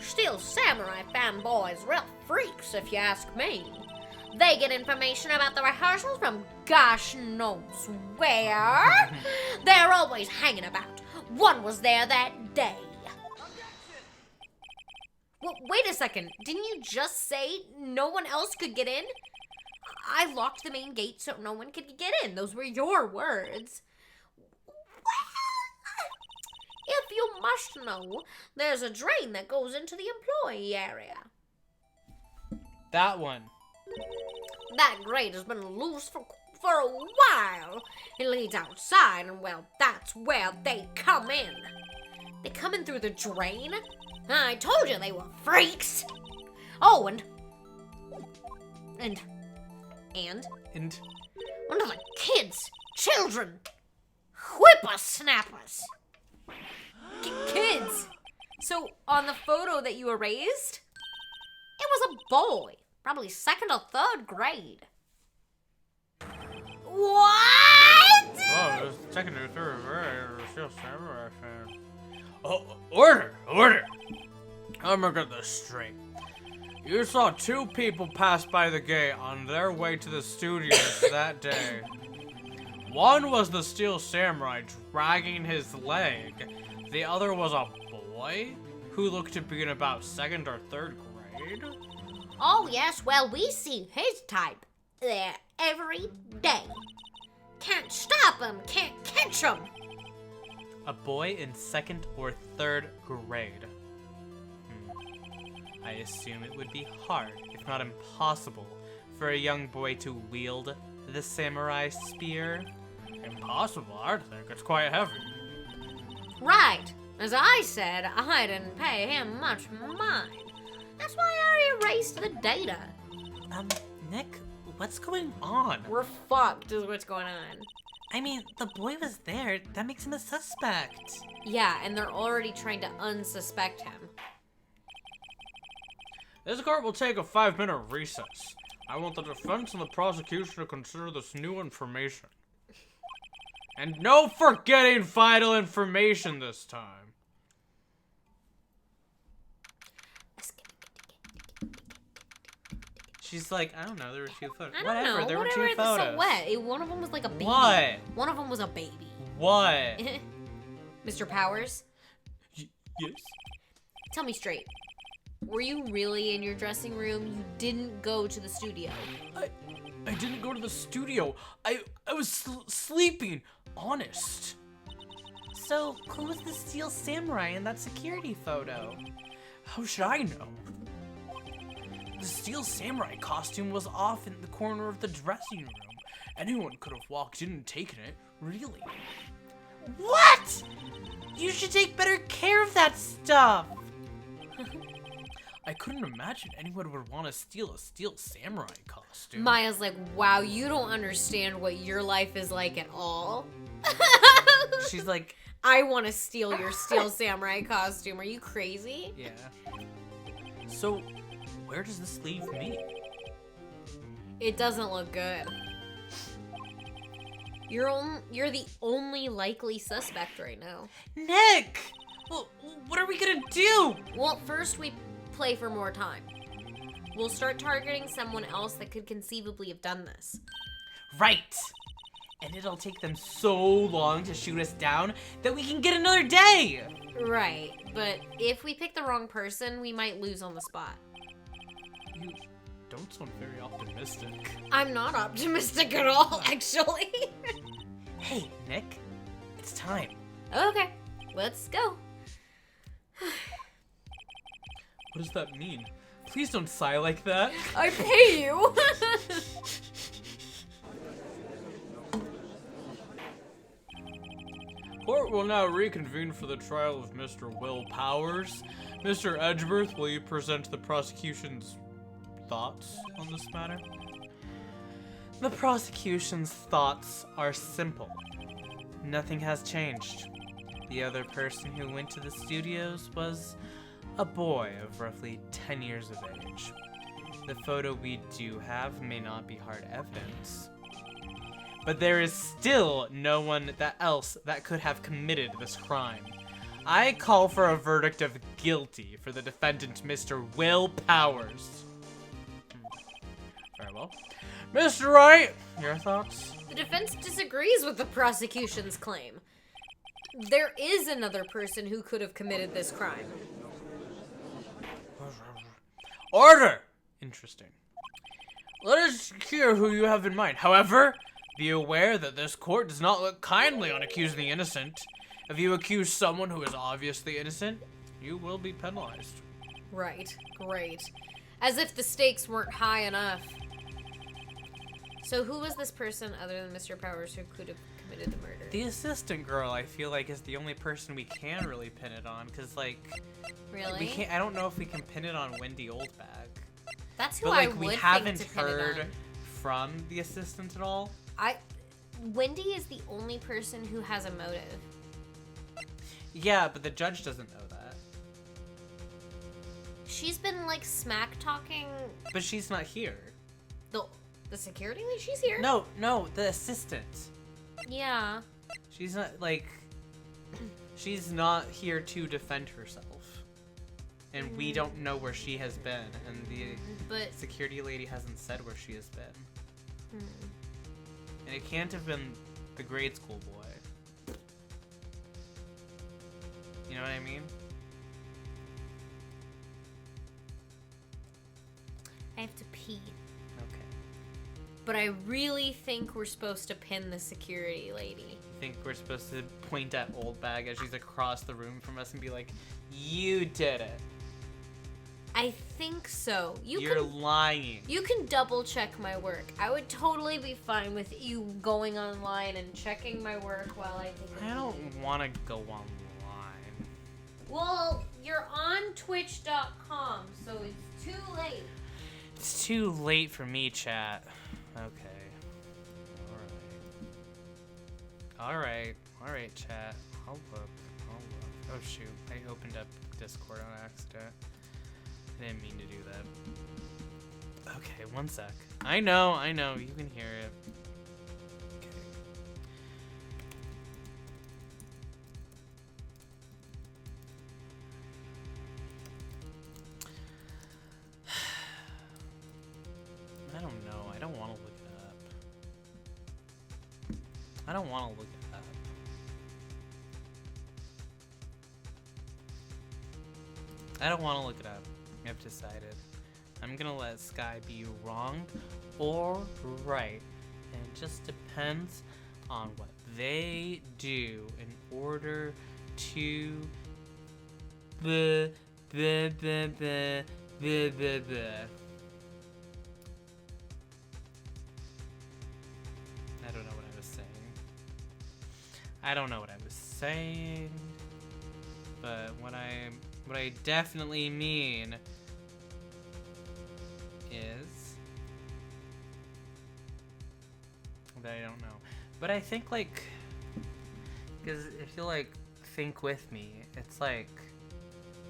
Speaker 1: Steel Samurai fanboys, real freaks if you ask me. They get information about the rehearsals from gosh knows where. They're always hanging about. One was there that day. Well, wait a second. Didn't you just say no one else could get in? I locked the main gate so no one could get in. Those were your words. If you must know, there's a drain that goes into the employee area.
Speaker 2: That one.
Speaker 1: That grate has been loose for a while. It leads outside, and well, that's where they come in. They come in through the drain? I told you they were freaks. Oh, and one of the kids, children, whippersnappers. Kids. So on the photo that you erased, it was a boy, probably 2nd or 3rd grade. What?
Speaker 2: Oh, it was 2nd or 3rd grade. Steel Samurai fan. Oh, order! I'm gonna get this straight. You saw 2 people pass by the gate on their way to the studios that day. One was the Steel Samurai dragging his leg. The other was a boy who looked to be in about 2nd or 3rd grade.
Speaker 1: Oh, yes, well, we see his type there every day. Can't stop him, can't catch him.
Speaker 2: A boy in 2nd or 3rd grade. I assume it would be hard, if not impossible, for a young boy to wield the samurai spear. Impossible, I think. It's quite heavy.
Speaker 1: Right. As I said, I didn't pay him much mind. That's why I erased the data.
Speaker 2: Nick, what's going on?
Speaker 1: We're fucked is what's going on.
Speaker 2: I mean, the boy was there. That makes him a suspect.
Speaker 1: Yeah, and they're already trying to unsuspect him.
Speaker 2: This court will take a 5-minute recess. I want the defense and the prosecution to consider this new information. And no forgetting vital information this time. She's like, I don't know, there were 2 photos.
Speaker 1: I don't
Speaker 2: Whatever,
Speaker 1: know.
Speaker 2: there were
Speaker 1: Whatever.
Speaker 2: 2 photos.
Speaker 1: So what? One of them was like a baby.
Speaker 2: What?
Speaker 1: One of them was a baby.
Speaker 2: What?
Speaker 1: Mr. Powers,
Speaker 2: Yes?
Speaker 1: tell me straight. Were you really in your dressing room? You didn't go to the studio.
Speaker 2: I didn't go to the studio. I was sleeping. Honest. So, who was the Steel Samurai in that security photo? How should I know? The Steel Samurai costume was off in the corner of the dressing room. Anyone could have walked in and taken it. Really? What? You should take better care of that stuff. I couldn't imagine anyone would want to steal a Steel Samurai costume.
Speaker 1: Maya's like, wow, you don't understand what your life is like at all.
Speaker 2: She's like,
Speaker 1: I want to steal your Steel Samurai costume. Are you crazy?
Speaker 2: yeah. So, where does this leave me?
Speaker 1: It doesn't look good. You're the only likely suspect right now.
Speaker 2: Nick! Well, what are we gonna do?
Speaker 1: Well, first we play for more time. We'll start targeting someone else that could conceivably have done this.
Speaker 2: Right. And it'll take them so long to shoot us down that we can get another day.
Speaker 1: Right, but if we pick the wrong person, we might lose on the spot.
Speaker 2: You don't sound very optimistic.
Speaker 1: I'm not optimistic at all, actually.
Speaker 2: Hey, Nick. It's time.
Speaker 1: Okay, let's go.
Speaker 2: What does that mean? Please don't sigh like that.
Speaker 1: I pay you.
Speaker 2: Court will now reconvene for the trial of Mr. Will Powers. Mr. Edgeworth, will you present the prosecution's thoughts on this matter? The prosecution's thoughts are simple. Nothing has changed. The other person who went to the studios was a boy of roughly 10 years of age. The photo we do have may not be hard evidence, but there is still no one else that could have committed this crime. I call for a verdict of guilty for the defendant, Mr. Will Powers. Very well. Mr. Wright, your thoughts?
Speaker 1: The defense disagrees with the prosecution's claim. There is another person who could have committed this crime.
Speaker 2: Order! Interesting. Let us hear who you have in mind. However, be aware that this court does not look kindly on accusing the innocent. If you accuse someone who is obviously innocent, you will be penalized.
Speaker 1: Right, great. As if the stakes weren't high enough. So who was this person other than Mr. Powers who could have committed the murder?
Speaker 2: The assistant girl, I feel like, is the only person we can really pin it on, because, like,
Speaker 1: Really?
Speaker 2: we can't. I don't know if we can pin it on Wendy Oldbag.
Speaker 1: That's who
Speaker 2: But,
Speaker 1: I
Speaker 2: like,
Speaker 1: would
Speaker 2: we
Speaker 1: think
Speaker 2: haven't
Speaker 1: to pin it
Speaker 2: heard
Speaker 1: on.
Speaker 2: from the assistant at all.
Speaker 1: Wendy is the only person who has a motive.
Speaker 2: Yeah, but the judge doesn't know that.
Speaker 1: She's been like smack talking
Speaker 2: But she's not here.
Speaker 1: the security lady. She's here.
Speaker 2: No, the assistant.
Speaker 1: Yeah.
Speaker 2: She's not, like, she's not here to defend herself. And we don't know where she has been, and the
Speaker 1: But
Speaker 2: security lady hasn't said where she has been.
Speaker 1: hmm.
Speaker 2: And it can't have been the grade school boy. You know what I mean?
Speaker 1: I have to pee.
Speaker 2: Okay.
Speaker 1: But I really think we're supposed to pin the security lady.
Speaker 2: I think we're supposed to point at Oldbag as she's across the room from us and be like, you did it.
Speaker 1: I think so.
Speaker 2: You're lying.
Speaker 1: You can double check my work. I would totally be fine with you going online and checking my work while I take a
Speaker 2: I
Speaker 1: pee.
Speaker 2: don't want to go online.
Speaker 1: Well, you're on twitch.com, so it's too late.
Speaker 2: It's too late for me, chat. Okay. Alright, chat. I'll look. Oh shoot, I opened up Discord on accident. I didn't mean to do that. Okay, one sec. I know, you can hear it. Okay. I don't want to look it up. I don't want to look it up. I've decided. I'm gonna let Sky be wrong or right. And it just depends on what they do in order to the. I don't know what I was saying. But what I definitely mean is that I don't know. But I think, like, because if you, like, think with me, it's like,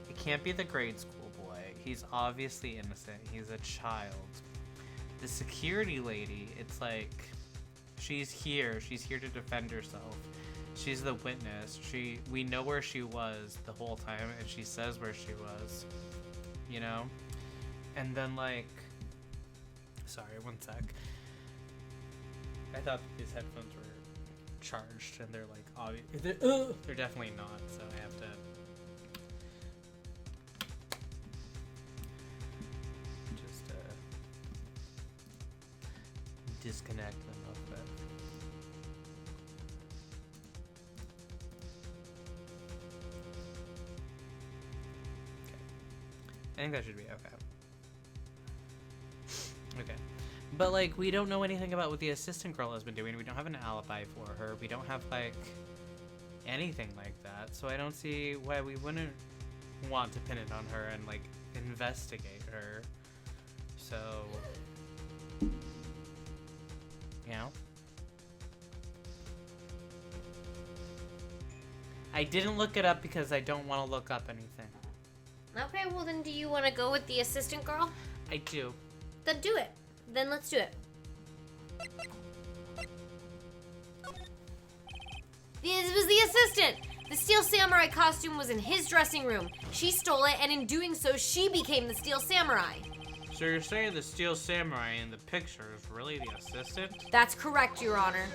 Speaker 2: it can't be the grade school boy. He's obviously innocent. He's a child. The security lady, it's like, she's here. She's here to defend herself. She's the witness. We know where she was the whole time, and she says where she was. You know? And then, like, sorry, one sec. I thought these headphones were charged, and they're like, they're definitely not, so I have to just disconnect them real quick. Okay. I think that should be okay. Okay. But, like, we don't know anything about what the assistant girl has been doing. We don't have an alibi for her. We don't have, like, anything like that. So I don't see why we wouldn't want to pin it on her and, like, investigate her. So, you know? I didn't look it up because I don't want to look up anything.
Speaker 1: Okay, well then do you want to go with the assistant girl?
Speaker 2: I do.
Speaker 1: Then do it. Then let's do it. This was the assistant. The Steel Samurai costume was in his dressing room. She stole it, and in doing so, she became the Steel Samurai.
Speaker 2: So you're saying the Steel Samurai in the picture is really the assistant?
Speaker 1: That's correct, Your Honor.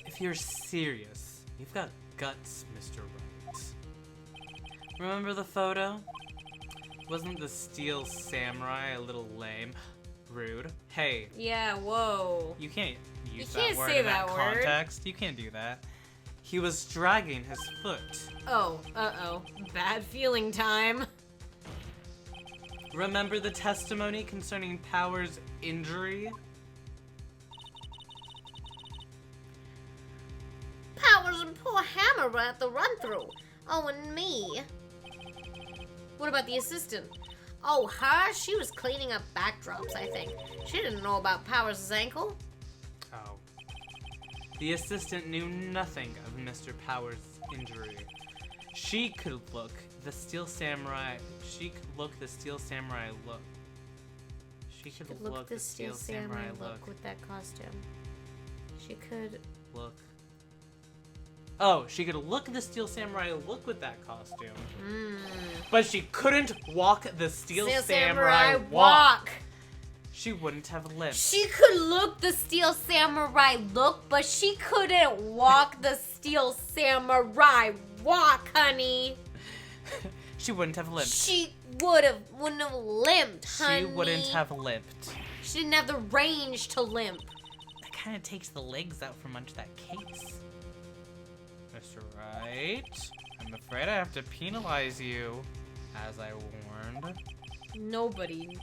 Speaker 2: If you're serious, you've got guts, Mr. Wright. Remember the photo? Wasn't the Steel Samurai a little lame? Rude. Hey.
Speaker 1: Yeah, whoa.
Speaker 2: You can't use
Speaker 1: You can't
Speaker 2: that word
Speaker 1: say
Speaker 2: in that
Speaker 1: that word.
Speaker 2: context. You can't do that. He was dragging his foot.
Speaker 1: Oh, uh-oh. Bad feeling time.
Speaker 2: Remember the testimony concerning Power's injury?
Speaker 1: Powers and poor Hammer were at the run-through. Oh, and me. What about the assistant? Oh, her? She was cleaning up backdrops, I think. She didn't know about Powers' ankle.
Speaker 2: Oh. The assistant knew nothing of Mr. Power's injury. She could look the Steel Samurai. She could look the Steel Samurai look. She could look the Steel Samurai look
Speaker 1: with that costume. She could
Speaker 2: look. Oh, she could look the Steel Samurai look with that costume. But she couldn't walk the Steel Samurai walk. She wouldn't have limped.
Speaker 1: She could look the Steel Samurai look, but she couldn't walk the Steel Samurai walk, honey.
Speaker 2: She wouldn't have limped.
Speaker 1: She wouldn't have limped, honey.
Speaker 2: She wouldn't have limped.
Speaker 1: She didn't have the range to limp.
Speaker 2: That kind of takes the legs out from under that case. Mr. Wright, I'm afraid I have to penalize you, as I warned.
Speaker 1: Nobody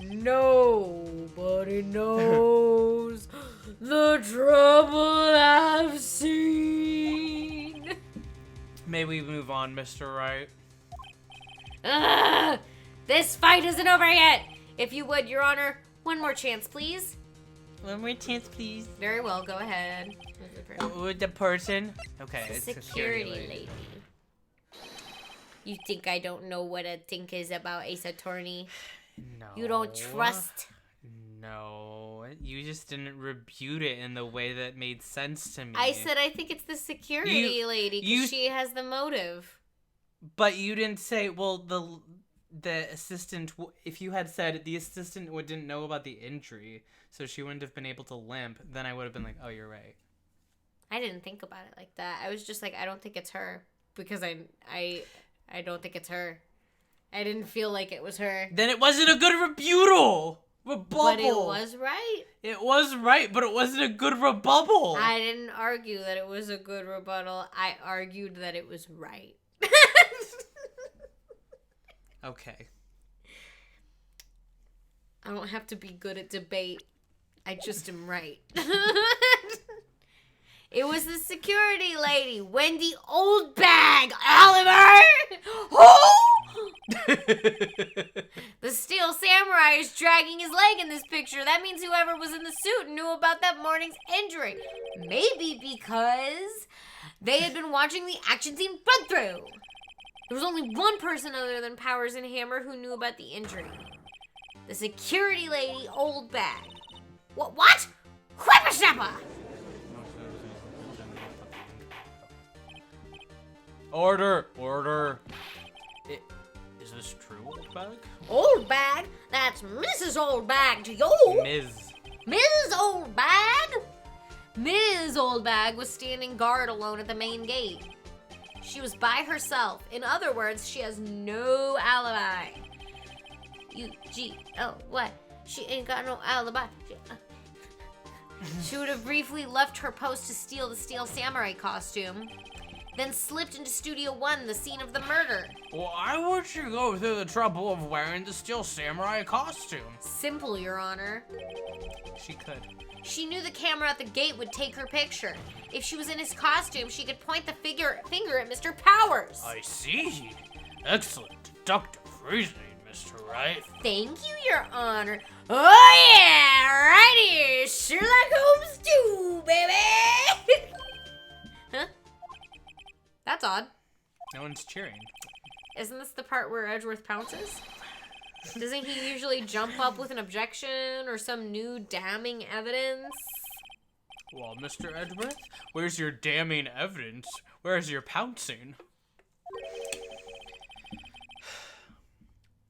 Speaker 1: knows the trouble I've seen.
Speaker 2: May we move on, Mr. Wright?
Speaker 1: This fight isn't over yet. If you would, Your Honor, one more chance, please.
Speaker 2: One more chance, please.
Speaker 1: Very well, go ahead.
Speaker 2: With the person? Okay,
Speaker 1: It's
Speaker 2: it's
Speaker 1: a security lady. You think I don't know what a think is about Ace Attorney?
Speaker 2: No.
Speaker 1: You don't trust?
Speaker 2: No. You just didn't rebuke it in the way that made sense to me.
Speaker 1: I said I think it's the security lady because she has the motive.
Speaker 2: But you didn't say, well, the assistant, if you had said the assistant didn't know about the injury, so she wouldn't have been able to limp, then I would have been like, oh, you're right.
Speaker 1: I didn't think about it like that. I was just like, I don't think it's her. Because I don't think it's her. I didn't feel like it was her.
Speaker 2: Then it wasn't a good rebuttal. Rebubble.
Speaker 1: But it was right.
Speaker 2: It was right, but it wasn't a good rebuttal.
Speaker 1: I didn't argue that it was a good rebuttal. I argued that it was right.
Speaker 2: Okay.
Speaker 1: I don't have to be good at debate. I just am right. It was the security lady, Wendy Oldbag, Oliver! Who? The Steel Samurai is dragging his leg in this picture. That means whoever was in the suit knew about that morning's injury. Maybe because they had been watching the action scene run through. There was only one person other than Powers and Hammer who knew about the injury. The security lady, Oldbag. What? Whippersnapper!
Speaker 2: Order. Is this true, Oldbag?
Speaker 1: Oldbag? That's Mrs. Oldbag to you. Ms. Oldbag? Ms. Oldbag was standing guard alone at the main gate. She was by herself. In other words, she has no alibi. What? She ain't got no alibi. She would have briefly left her post to steal the Steel Samurai costume, then slipped into Studio 1, the scene of the murder.
Speaker 2: Why would you go through the trouble of wearing the Steel Samurai costume?
Speaker 1: Simple, Your Honor.
Speaker 2: She could.
Speaker 1: She knew the camera at the gate would take her picture. If she was in his costume, she could point the finger at Mr. Powers.
Speaker 2: I see. Excellent deductive reasoning, Mr. Wright.
Speaker 1: Thank you, Your Honor. Oh yeah, right here, Sherlock Holmes 2, baby. Huh? That's odd.
Speaker 2: No one's cheering.
Speaker 1: Isn't this the part where Edgeworth pounces? Doesn't he usually jump up with an objection or some new damning evidence?
Speaker 2: Well, Mr. Edgeworth, where's your damning evidence? Where's your pouncing?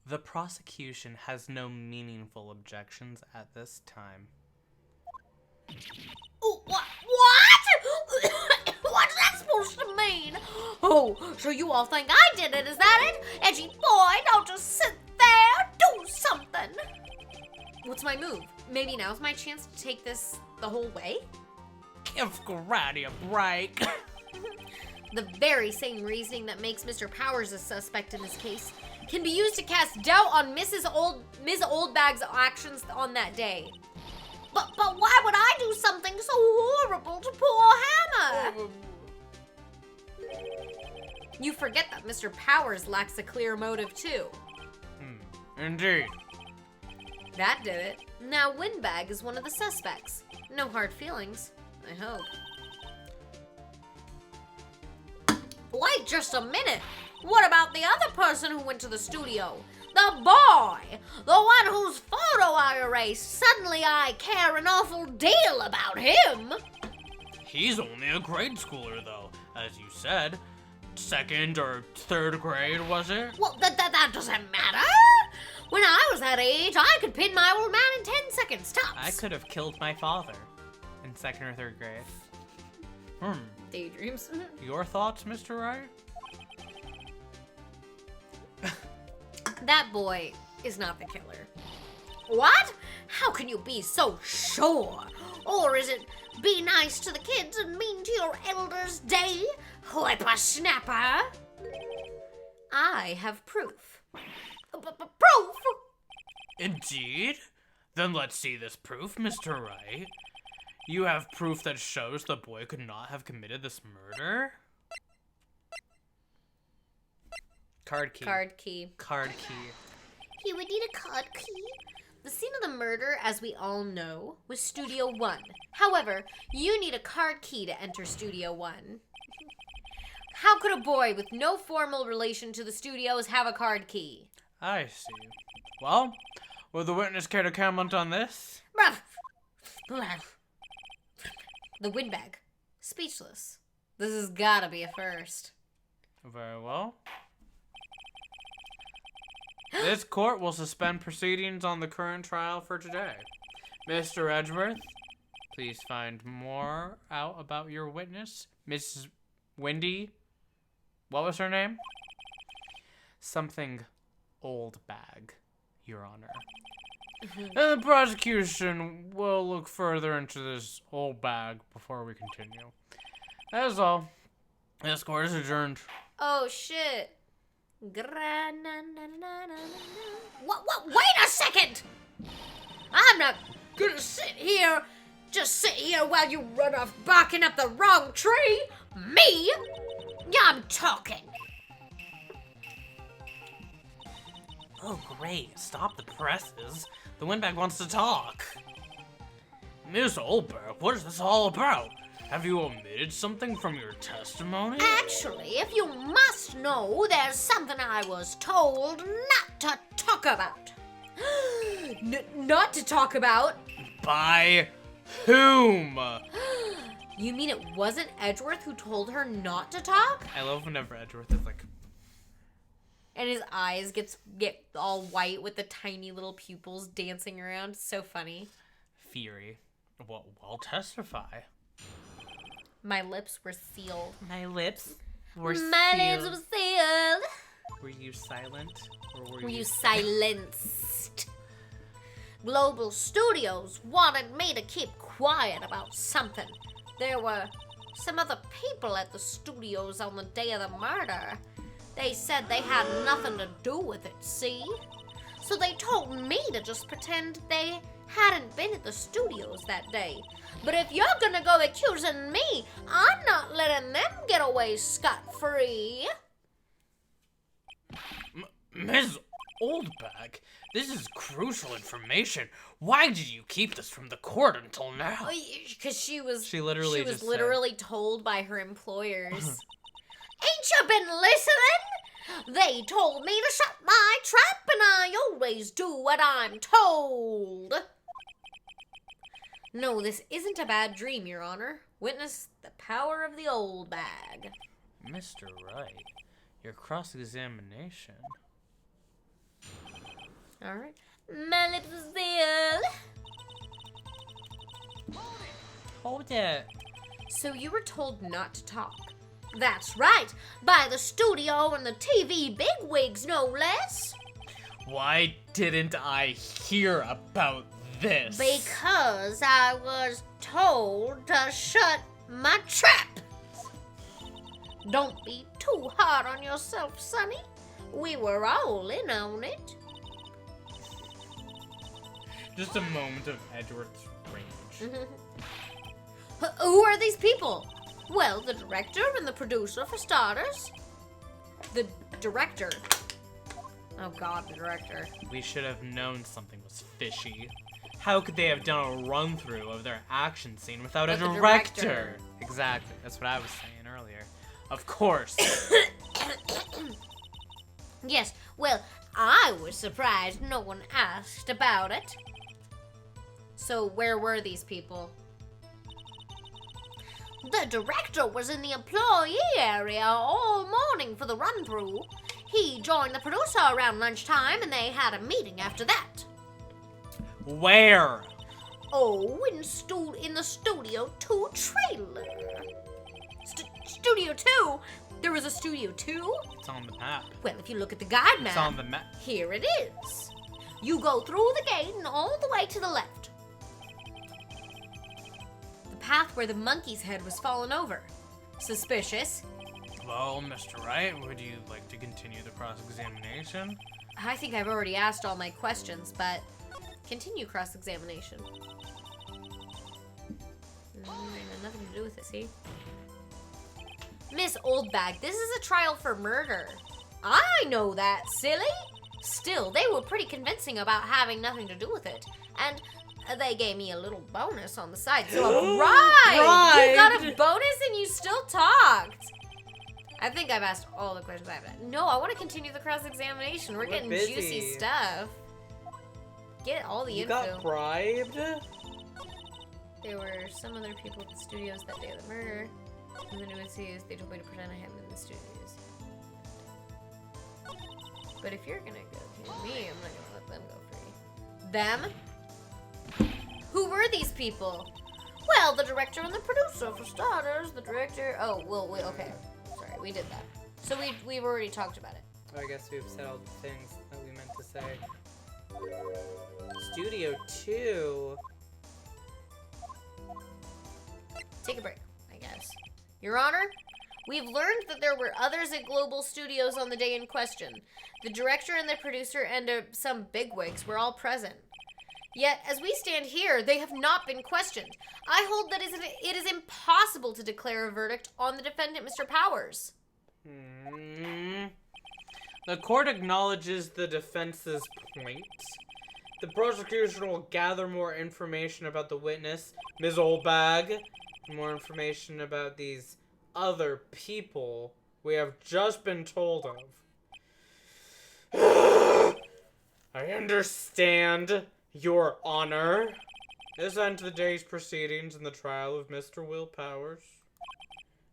Speaker 2: The prosecution has no meaningful objections at this time.
Speaker 1: Oh, what? What's that supposed to mean? Oh, so you all think I did it, is that it? Edgy boy, don't just sit there. Do something. What's my move? Maybe now's my chance to take this the whole way?
Speaker 2: Give karate a break.
Speaker 1: The very same reasoning that makes Mr. Powers a suspect in this case can be used to cast doubt on Ms. Oldbag's actions on that day. But why would I do something so horrible to poor Hammer? You forget that Mr. Powers lacks a clear motive too.
Speaker 2: Indeed.
Speaker 1: That did it. Now Windbag is one of the suspects. No hard feelings, I hope. Wait just a minute. What about the other person who went to the studio? The boy! The one whose photo I erased. Suddenly I care an awful deal about him.
Speaker 2: He's only a grade schooler, though. As you said, 2nd or 3rd grade, was it?
Speaker 1: Well, that doesn't matter. When I was that age, I could pin my old man in 10 seconds, tops.
Speaker 2: I could have killed my father in 2nd or 3rd grade.
Speaker 1: Daydreams.
Speaker 2: Your thoughts, Mr. Wright?
Speaker 1: That boy is not the killer. What? How can you be so sure? Or is it be nice to the kids and mean to your elders' day? Whippersnapper. I have proof. Proof?
Speaker 2: Indeed? Then let's see this proof, Mr. Wright. You have proof that shows the boy could not have committed this murder? Card key.
Speaker 1: Card key.
Speaker 2: Card key.
Speaker 1: He would need a card key. The scene of the murder, as we all know, was Studio 1. However, you need a card key to enter Studio 1. How could a boy with no formal relation to the studios have a card key?
Speaker 2: I see. Well, will the witness care to comment on this?
Speaker 1: The Windbag. Speechless. This has gotta be a first.
Speaker 2: Very well. This court will suspend proceedings on the current trial for today. Mr. Edgeworth, please find more out about your witness, Mrs. Wendy. What was her name? Something old bag, Your Honor. And the prosecution will look further into this old bag before we continue. That is all. This court is adjourned.
Speaker 1: Oh, shit. What? Wait a second! I'm not gonna just sit here while you run off barking up the wrong tree. Me? Yeah, I'm talking.
Speaker 2: Oh, great. Stop the presses. The windbag wants to talk. Miss Oldberg, what is this all about? Have you omitted something from your testimony?
Speaker 1: Actually, if you must know, there's something I was told not to talk about. Not to talk about?
Speaker 2: By whom?
Speaker 1: You mean it wasn't Edgeworth who told her not to talk?
Speaker 2: I love whenever Edgeworth is like...
Speaker 1: And his eyes get all white with the tiny little pupils dancing around. So funny.
Speaker 2: Fury. Well, testify.
Speaker 1: My lips were sealed.
Speaker 2: My lips were
Speaker 1: My lips were sealed.
Speaker 2: Were you silent? Or
Speaker 1: Were you silenced? Global Studios wanted me to keep quiet about something. There were some other people at the studios on the day of the murder. They said they had nothing to do with it, see? So they told me to just pretend they hadn't been at the studios that day. But if you're gonna go accusing me, I'm not letting them get away scot-free.
Speaker 2: Ms. Oldbag, this is crucial information. Why did you keep this from the court until now?
Speaker 1: Because she was
Speaker 2: literally
Speaker 1: told by her employers. Ain't you been listening? They told me to shut my trap, and I always do what I'm told. No, this isn't a bad dream, Your Honor. Witness the power of the old bag.
Speaker 2: Mr. Wright, your cross-examination.
Speaker 1: All right. My lips are sealed.
Speaker 2: Hold it.
Speaker 1: So you were told not to talk. That's right, by the studio and the TV bigwigs, no less.
Speaker 2: Why didn't I hear about this?
Speaker 1: Because I was told to shut my trap. Don't be too hard on yourself, Sonny. We were all in on it.
Speaker 2: Just a moment of Edward's rage.
Speaker 1: Who are these people? Well, the director and the producer, for starters. The director. Oh God, the director.
Speaker 2: We should have known something was fishy. How could they have done a run-through of their action scene without a director? Exactly, that's what I was saying earlier. Of course.
Speaker 1: Yes, well, I was surprised no one asked about it. So where were these people? The director was in the employee area all morning for the run-through. He joined the producer around lunchtime, and they had a meeting after that.
Speaker 2: Where?
Speaker 1: Oh, in the Studio 2 trailer. Studio 2? There was a Studio 2?
Speaker 2: It's on the map.
Speaker 1: Well, if you look at the guide map,
Speaker 2: It's on the map.
Speaker 1: here it is. You go through the gate and all the way to the left. The path where the monkey's head was fallen over. Suspicious.
Speaker 2: Well, Mr. Wright, would you like to continue the cross-examination?
Speaker 1: I think I've already asked all my questions, but continue cross-examination. Nothing to do with it, see? Miss Oldbag, this is a trial for murder. I know that, silly. Still, they were pretty convincing about having nothing to do with it. And they gave me a little bonus on the side. So, right! You got a bonus and you still talked. I think I've asked all the questions I've had. No, I want to continue the cross-examination. We're getting
Speaker 3: busy.
Speaker 1: juicy stuff. Get all the
Speaker 3: You
Speaker 1: info.
Speaker 3: got bribed?
Speaker 1: There were some other people at the studios that day of the murder. And then it was they told me to pretend I hadn't been in the studios. But if you're gonna go through me, I'm not gonna let them go free. Them? Who were these people? Well, the director and the producer, for starters. The director... Oh, well, okay. Sorry, we did that. So we've already talked about it.
Speaker 2: I guess we've said all the things that we meant to say. Studio 2?
Speaker 1: Take a break, I guess. Your Honor, we've learned that there were others at Global Studios on the day in question. The director and the producer and some bigwigs were all present. Yet, as we stand here, they have not been questioned. I hold that it is impossible to declare a verdict on the defendant, Mr. Powers.
Speaker 2: The court acknowledges the defense's point. The prosecution will gather more information about the witness, Ms. Oldbag, and more information about these other people we have just been told of. I understand, Your Honor. This ends the day's proceedings in the trial of Mr. Will Powers.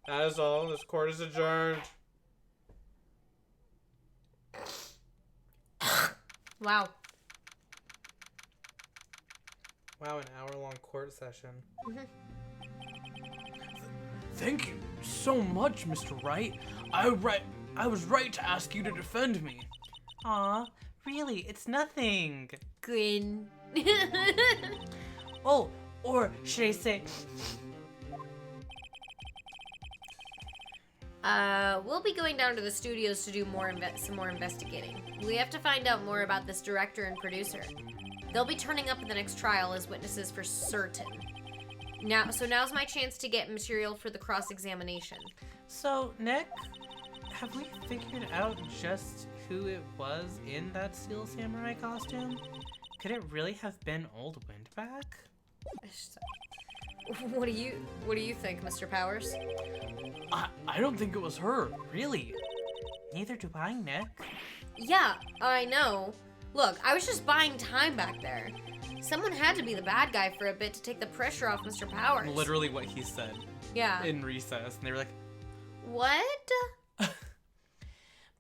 Speaker 2: That is all. This court is adjourned.
Speaker 1: Wow.
Speaker 2: Wow, an hour-long court session.
Speaker 1: Mm-hmm.
Speaker 4: Thank you so much, Mr. Wright. I was right to ask you to defend me.
Speaker 2: Aw, really, it's nothing.
Speaker 1: Grin.
Speaker 2: Oh, or should I say...
Speaker 1: We'll be going down to the studios to do some more investigating. We have to find out more about this director and producer. They'll be turning up in the next trial as witnesses for certain. Now's my chance to get material for the cross-examination.
Speaker 2: So, Nick, have we figured out just who it was in that Steel Samurai costume? Could it really have been Old Windback?
Speaker 1: What do you think, Mr. Powers?
Speaker 4: I don't think it was her, really.
Speaker 2: Neither do I, Nick.
Speaker 1: Yeah, I know. Look, I was just buying time back there. Someone had to be the bad guy for a bit to take the pressure off Mr. Powers.
Speaker 2: Literally what he said
Speaker 1: Yeah.
Speaker 2: in recess, and they were like,
Speaker 1: What?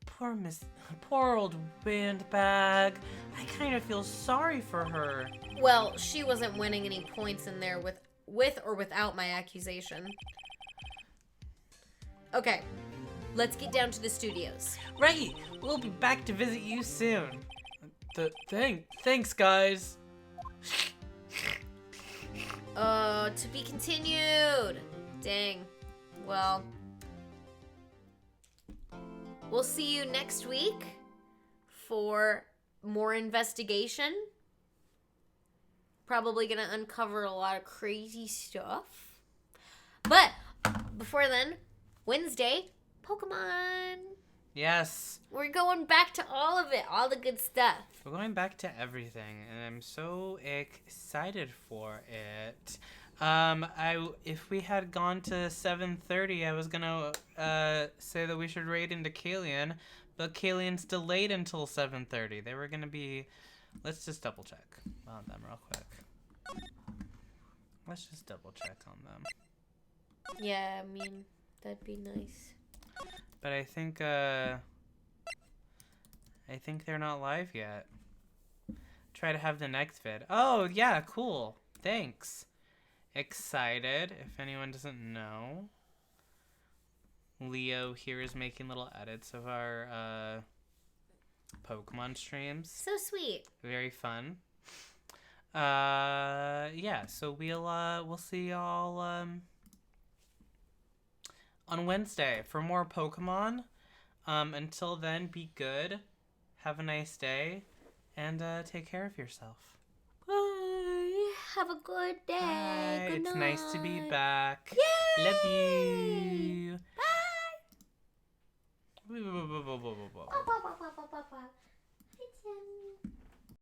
Speaker 2: Poor Old Windbag. I kind of feel sorry for her.
Speaker 1: Well, she wasn't winning any points in there with or without my accusation. Okay, let's get down to the studios.
Speaker 2: Right, we'll be back to visit you soon.
Speaker 4: Thanks, guys.
Speaker 1: To be continued. Dang. Well, we'll see you next week for more investigation. Probably gonna uncover a lot of crazy stuff. But before then, Wednesday, Pokemon.
Speaker 2: Yes.
Speaker 1: We're going back to all of it, all the good stuff.
Speaker 2: We're going back to everything, and I'm so excited for it. If we had gone to 7:30, I was gonna say that we should raid into Kalian, but Kalian's delayed until 7:30. They were gonna be. Let's just double check on them real quick. Let's just double check on them.
Speaker 1: Yeah, I mean, that'd be nice.
Speaker 2: But I think they're not live yet. Try to have the next vid. Oh, yeah, cool. Thanks. Excited. If anyone doesn't know, Leo here is making little edits of our Pokemon streams.
Speaker 1: So sweet.
Speaker 2: Very fun. Yeah, so we'll see y'all on Wednesday for more Pokemon. Until then, be good. Have a nice day. And take care of yourself.
Speaker 1: Bye. Have a good day.
Speaker 2: Bye.
Speaker 1: Good
Speaker 2: It's
Speaker 1: night.
Speaker 2: nice to be back.
Speaker 1: Yay!
Speaker 2: Love you.